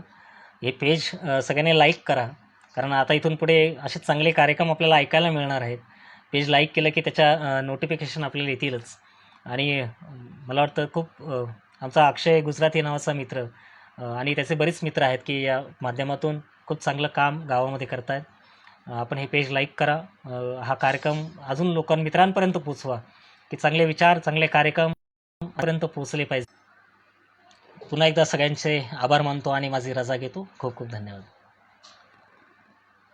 हे पेज सगळ्यांनी लाईक करा, कारण आता इथून पुढे असे चांगले कार्यक्रम आपल्याला ऐकायला मिळणार आहेत. पेज लाईक केलं की त्याच्या नोटिफिकेशन आपल्याला येतीलच. आणि मला वाटतं खूप आमचा अक्षय गुजराती नावाचा मित्र आणि त्याचे बरेच मित्र आहेत की या माध्यमातून खूप चांगलं काम गावामध्ये करत आहेत. आपण हे पेज लाईक करा. हा कार्यक्रम अजून मित्रांपर्यंत पोचवा की चांगले विचार, चांगले कार्यक्रम पर्यंत पोचले पाहिजे. पुन्हा एकदा सगळ्यांचे आभार मानतो आणि माझी रजा घेतो. खूप खूप धन्यवाद.